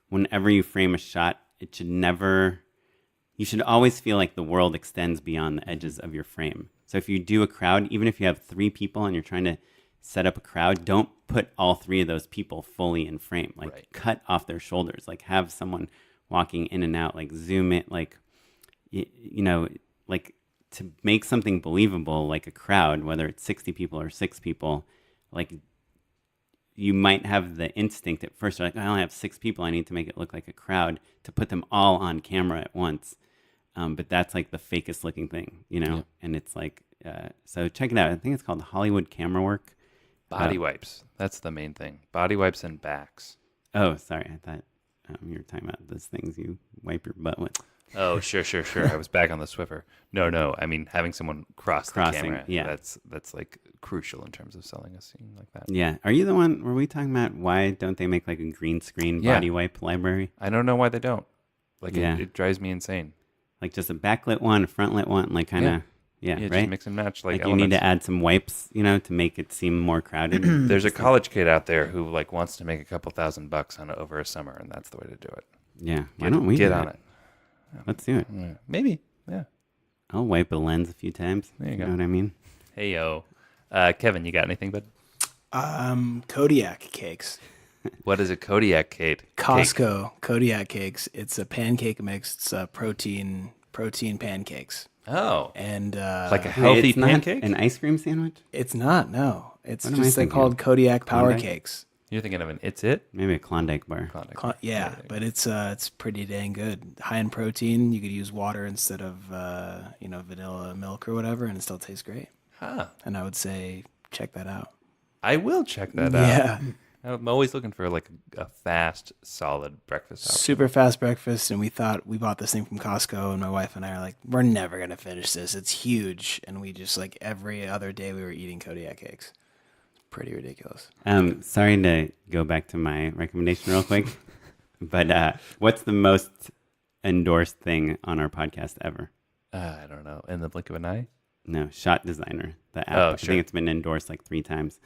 [SPEAKER 2] whenever you frame a shot, you should always feel like the world extends beyond the edges of your frame. So if you do a crowd, even if you have 3 people and you're trying to set up a crowd, don't put all 3 of those people fully in frame. Like cut off their shoulders. Like have someone walking in and out. Like zoom it. Like like to make something believable, like a crowd, whether it's 60 people or 6 people. Like you might have the instinct at first, like I only have 6 people. I need to make it look like a crowd to put them all on camera at once. But that's like the fakest looking thing,
[SPEAKER 1] Yeah.
[SPEAKER 2] And it's like so check it out. I think it's called the Hollywood Camera Work.
[SPEAKER 1] Body wipes. That's the main thing. Body wipes and backs.
[SPEAKER 2] Oh, sorry. I thought you were talking about those things you wipe your butt with.
[SPEAKER 1] Oh, sure. I was back on the Swiffer. No. I mean, having someone crossing, the camera.
[SPEAKER 2] Yeah.
[SPEAKER 1] That's like crucial in terms of selling a scene like that.
[SPEAKER 2] Yeah. Are you the one, were we talking about why don't they make like a green screen body wipe library?
[SPEAKER 1] I don't know why they don't. Like,
[SPEAKER 2] Yeah.
[SPEAKER 1] it drives me insane.
[SPEAKER 2] Like just a backlit one, a frontlit one, like kind of,
[SPEAKER 1] Yeah,
[SPEAKER 2] right?
[SPEAKER 1] just mix and match like
[SPEAKER 2] you need
[SPEAKER 1] elements.
[SPEAKER 2] to add some wipes, to make it seem more crowded.
[SPEAKER 1] There's a college kid out there who like wants to make a couple $1,000 over a summer, and that's the way to do it.
[SPEAKER 2] Yeah. Why don't we
[SPEAKER 1] get
[SPEAKER 2] do
[SPEAKER 1] on
[SPEAKER 2] that?
[SPEAKER 1] it?
[SPEAKER 2] Let's do it.
[SPEAKER 1] Yeah, maybe. Yeah.
[SPEAKER 2] I'll wipe a lens a few times.
[SPEAKER 1] There you go.
[SPEAKER 2] Know what I mean?
[SPEAKER 1] Hey, yo. Kevin, you got anything, bud?
[SPEAKER 4] Kodiak cakes.
[SPEAKER 1] What is a Kodiak cake?
[SPEAKER 4] Costco Kodiak cakes. It's a pancake mix. It's protein pancakes.
[SPEAKER 1] Oh.
[SPEAKER 4] And
[SPEAKER 1] Like a healthy
[SPEAKER 2] it's not
[SPEAKER 1] pancake?
[SPEAKER 2] an ice cream sandwich?
[SPEAKER 4] it's not. No, it's
[SPEAKER 2] What am I
[SPEAKER 4] just they're
[SPEAKER 2] thinking?
[SPEAKER 4] called Kodiak Power
[SPEAKER 2] Klondike?
[SPEAKER 4] Cakes.
[SPEAKER 1] You're thinking of an It's It?
[SPEAKER 2] Maybe a Klondike bar.
[SPEAKER 1] Klondike.
[SPEAKER 4] Yeah, but it's pretty dang good. High in protein. You could use water instead of vanilla milk or whatever, and it still tastes great.
[SPEAKER 1] Huh.
[SPEAKER 4] And I would say check that out.
[SPEAKER 1] I will check that out.
[SPEAKER 4] Yeah,
[SPEAKER 1] I'm always looking for like a fast, solid breakfast option.
[SPEAKER 4] super fast breakfast. And we bought this thing from Costco, and my wife and I are like, we're never gonna finish this. It's huge, and we just like every other day we were eating Kodiak cakes. It's pretty ridiculous.
[SPEAKER 2] Sorry to go back to my recommendation real quick, but what's the most endorsed thing on our podcast ever?
[SPEAKER 1] I don't know. In the blink of an eye?
[SPEAKER 2] No, Shot Designer, the app.
[SPEAKER 1] Oh,
[SPEAKER 2] I
[SPEAKER 1] sure.
[SPEAKER 2] think it's been endorsed like 3 times.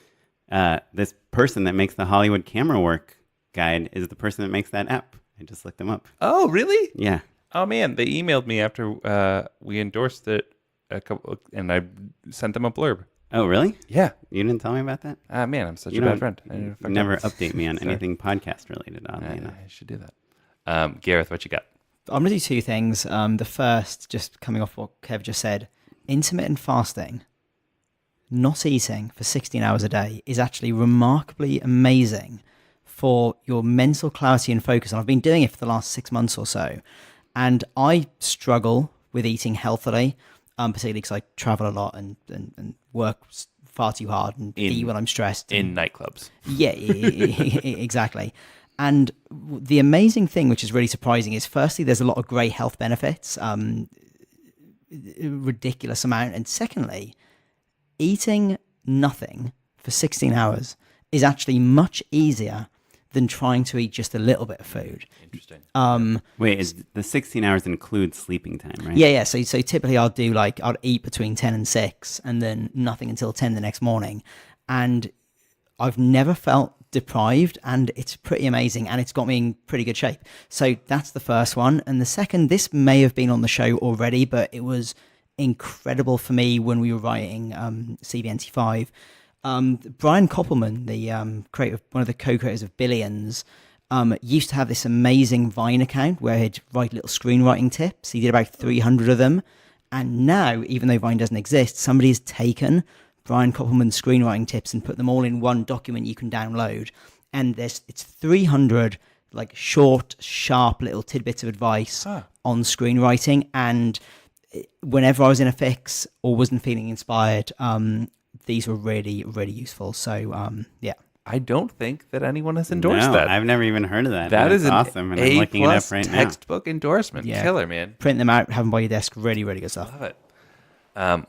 [SPEAKER 2] This person that makes the Hollywood camera work guide is the person that makes that app. I just looked them up.
[SPEAKER 1] Oh, really?
[SPEAKER 2] Yeah.
[SPEAKER 1] Oh, man. They emailed me after we endorsed it and I sent them a blurb.
[SPEAKER 2] Oh, really?
[SPEAKER 1] Yeah.
[SPEAKER 2] You didn't tell me about that?
[SPEAKER 1] Man, I'm such
[SPEAKER 2] You
[SPEAKER 1] a bad
[SPEAKER 2] don't-
[SPEAKER 1] friend. I need to fuck
[SPEAKER 2] Never
[SPEAKER 1] up.
[SPEAKER 2] update me on
[SPEAKER 1] Sorry.
[SPEAKER 2] anything podcast related. Oddly enough.
[SPEAKER 1] I should do that. Gareth, what you got?
[SPEAKER 3] I'm going to do 2 things. The first, just coming off what Kev just said, intermittent fasting, not eating for 16 hours a day, is actually remarkably amazing for your mental clarity and focus. And I've been doing it for the last 6 months or so. And I struggle with eating healthily, particularly because I travel a lot and work far too hard and eat when I'm stressed.
[SPEAKER 1] In nightclubs.
[SPEAKER 3] Yeah, exactly. And the amazing thing, which is really surprising, is firstly, there's a lot of great health benefits, ridiculous amount. And secondly, eating nothing for 16 hours is actually much easier than trying to eat just a little bit of food.
[SPEAKER 1] Interesting.
[SPEAKER 2] Wait, the 16 hours includes sleeping time, right?
[SPEAKER 3] Yeah. So typically I'll eat between 10 and 6 and then nothing until 10 the next morning. And I've never felt deprived, and it's pretty amazing, and it's got me in pretty good shape. So that's the first one. And the second, this may have been on the show already, but it was incredible for me when we were writing CVNT5. Brian Koppelman, the creator, one of the co-creators of Billions, used to have this amazing Vine account where he'd write little screenwriting tips. He did about 300 of them. And now, even though Vine doesn't exist, somebody's taken Brian Koppelman's screenwriting tips and put them all in one document you can download. And it's 300 like short, sharp little tidbits of advice on screenwriting. And whenever I was in a fix or wasn't feeling inspired, these were really, really useful. So, yeah.
[SPEAKER 1] I don't think that anyone has endorsed
[SPEAKER 2] No,
[SPEAKER 1] that.
[SPEAKER 2] I've never even heard of that.
[SPEAKER 1] That is an
[SPEAKER 2] awesome, and I'm looking it up right now.
[SPEAKER 1] textbook endorsement.
[SPEAKER 3] Yeah.
[SPEAKER 1] Killer, man.
[SPEAKER 3] Print them out, have them by your desk. Really, really good stuff.
[SPEAKER 1] Love it.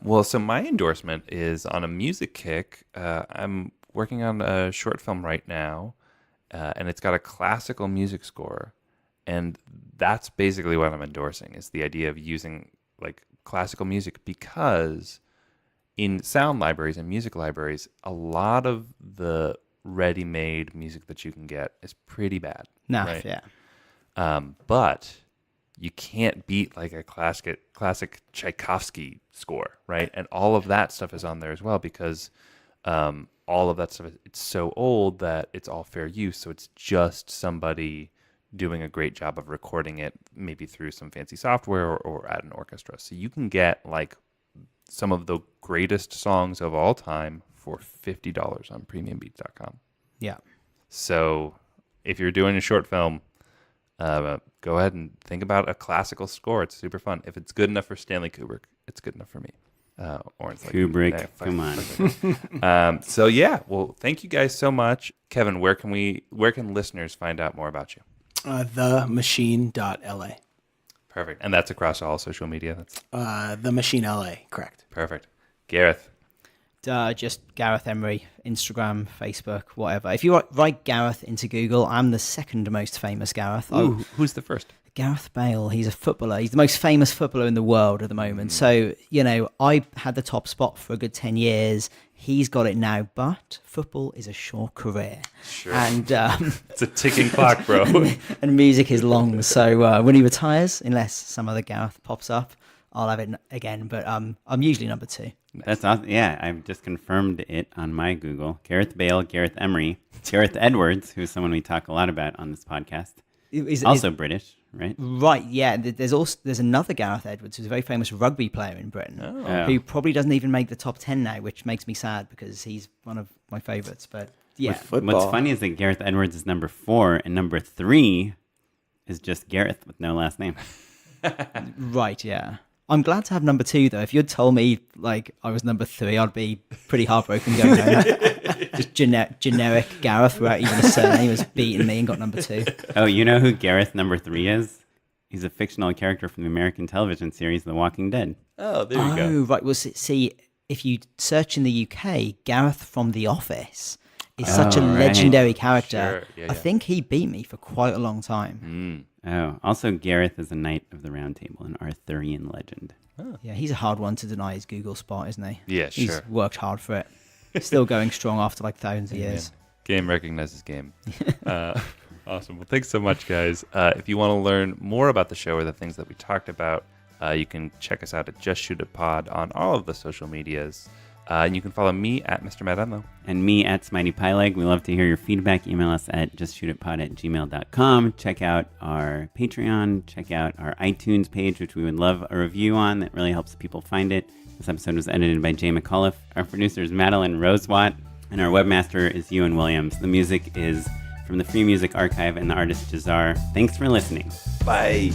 [SPEAKER 1] Well, so my endorsement is on a music kick. I'm working on a short film right now, and it's got a classical music score. And that's basically what I'm endorsing, is the idea of using like classical music, because in sound libraries and music libraries, a lot of the ready-made music that you can get is pretty bad.
[SPEAKER 3] Nah,
[SPEAKER 1] right?
[SPEAKER 3] yeah.
[SPEAKER 1] But you can't beat like a classic Tchaikovsky score, right? And all of that stuff is on there as well, because all of that stuff, it's so old that it's all fair use. So it's just somebody doing a great job of recording it, maybe through some fancy software or at an orchestra. So you can get like some of the greatest songs of all time for $50 on premiumbeats.com.
[SPEAKER 3] Yeah.
[SPEAKER 1] So if you're doing a short film, go ahead and think about a classical score. It's super fun. If it's good enough for Stanley Kubrick, it's good enough for me. Or it's like,
[SPEAKER 2] Kubrick, come
[SPEAKER 1] on. So yeah, well, thank you guys so much. Kevin, where can listeners find out more about you?
[SPEAKER 4] themachine.la.
[SPEAKER 1] Perfect. And that's across all social media. That's
[SPEAKER 4] The Machine LA, correct.
[SPEAKER 1] perfect. Gareth.
[SPEAKER 3] Just Gareth Emery, Instagram, Facebook, whatever. If you write Gareth into Google, I'm the second most famous Gareth.
[SPEAKER 1] Ooh, who's the first?
[SPEAKER 3] Gareth Bale, he's a footballer. He's the most famous footballer in the world at the moment. So, I had the top spot for a good 10 years. He's got it now, but football is a short career.
[SPEAKER 1] Sure.
[SPEAKER 3] And
[SPEAKER 1] It's a ticking clock, bro.
[SPEAKER 3] and music is long. So when he retires, unless some other Gareth pops up, I'll have it again. But I'm usually number 2.
[SPEAKER 2] That's awesome. Yeah, I've just confirmed it on my Google. Gareth Bale, Gareth Emery, Gareth Edwards, who's someone we talk a lot about on this podcast. Also British, right?
[SPEAKER 3] Right, yeah. There's another Gareth Edwards who's a very famous rugby player in Britain who probably doesn't even make the top 10 now, which makes me sad because he's one of my favourites. But yeah.
[SPEAKER 2] What's funny is that Gareth Edwards is number 4 and number 3 is just Gareth with no last name.
[SPEAKER 3] Right, yeah. I'm glad to have number 2 though. If you'd told me like I was number 3, I'd be pretty heartbroken going home. Just generic Gareth without even a surname has beaten me and got number 2.
[SPEAKER 2] Oh, you know who Gareth number 3 is? He's a fictional character from the American television series The Walking Dead.
[SPEAKER 1] Oh, there you go.
[SPEAKER 3] Oh, right. Well, see, if you search in the UK, Gareth from The Office is such a legendary character.
[SPEAKER 1] Sure.
[SPEAKER 3] I think he beat me for quite a long time.
[SPEAKER 2] Oh, also Gareth is a knight of the Round Table, an Arthurian legend.
[SPEAKER 3] Yeah, he's a hard one to deny his Google spot, isn't he?
[SPEAKER 1] Yeah, sure.
[SPEAKER 3] He's worked hard for it. Still going strong after like thousands of years.
[SPEAKER 1] Game recognizes game. Awesome. Well, thanks so much, guys. If you want to learn more about the show or the things that we talked about, you can check us out at Just Shoot It Pod on all of the social medias. And you can follow me at Mr. Matt Enlow.
[SPEAKER 2] And me at Smitey Pyleg. We love to hear your feedback. Email us at justshootitpod@gmail.com. Check out our Patreon. Check out our iTunes page, which we would love a review on. That really helps people find it. This episode was edited by Jay McAuliffe. Our producer is Madeline Rosewatt. And our webmaster is Ewan Williams. The music is from the Free Music Archive and the artist Jahzzar. Thanks for listening.
[SPEAKER 1] Bye.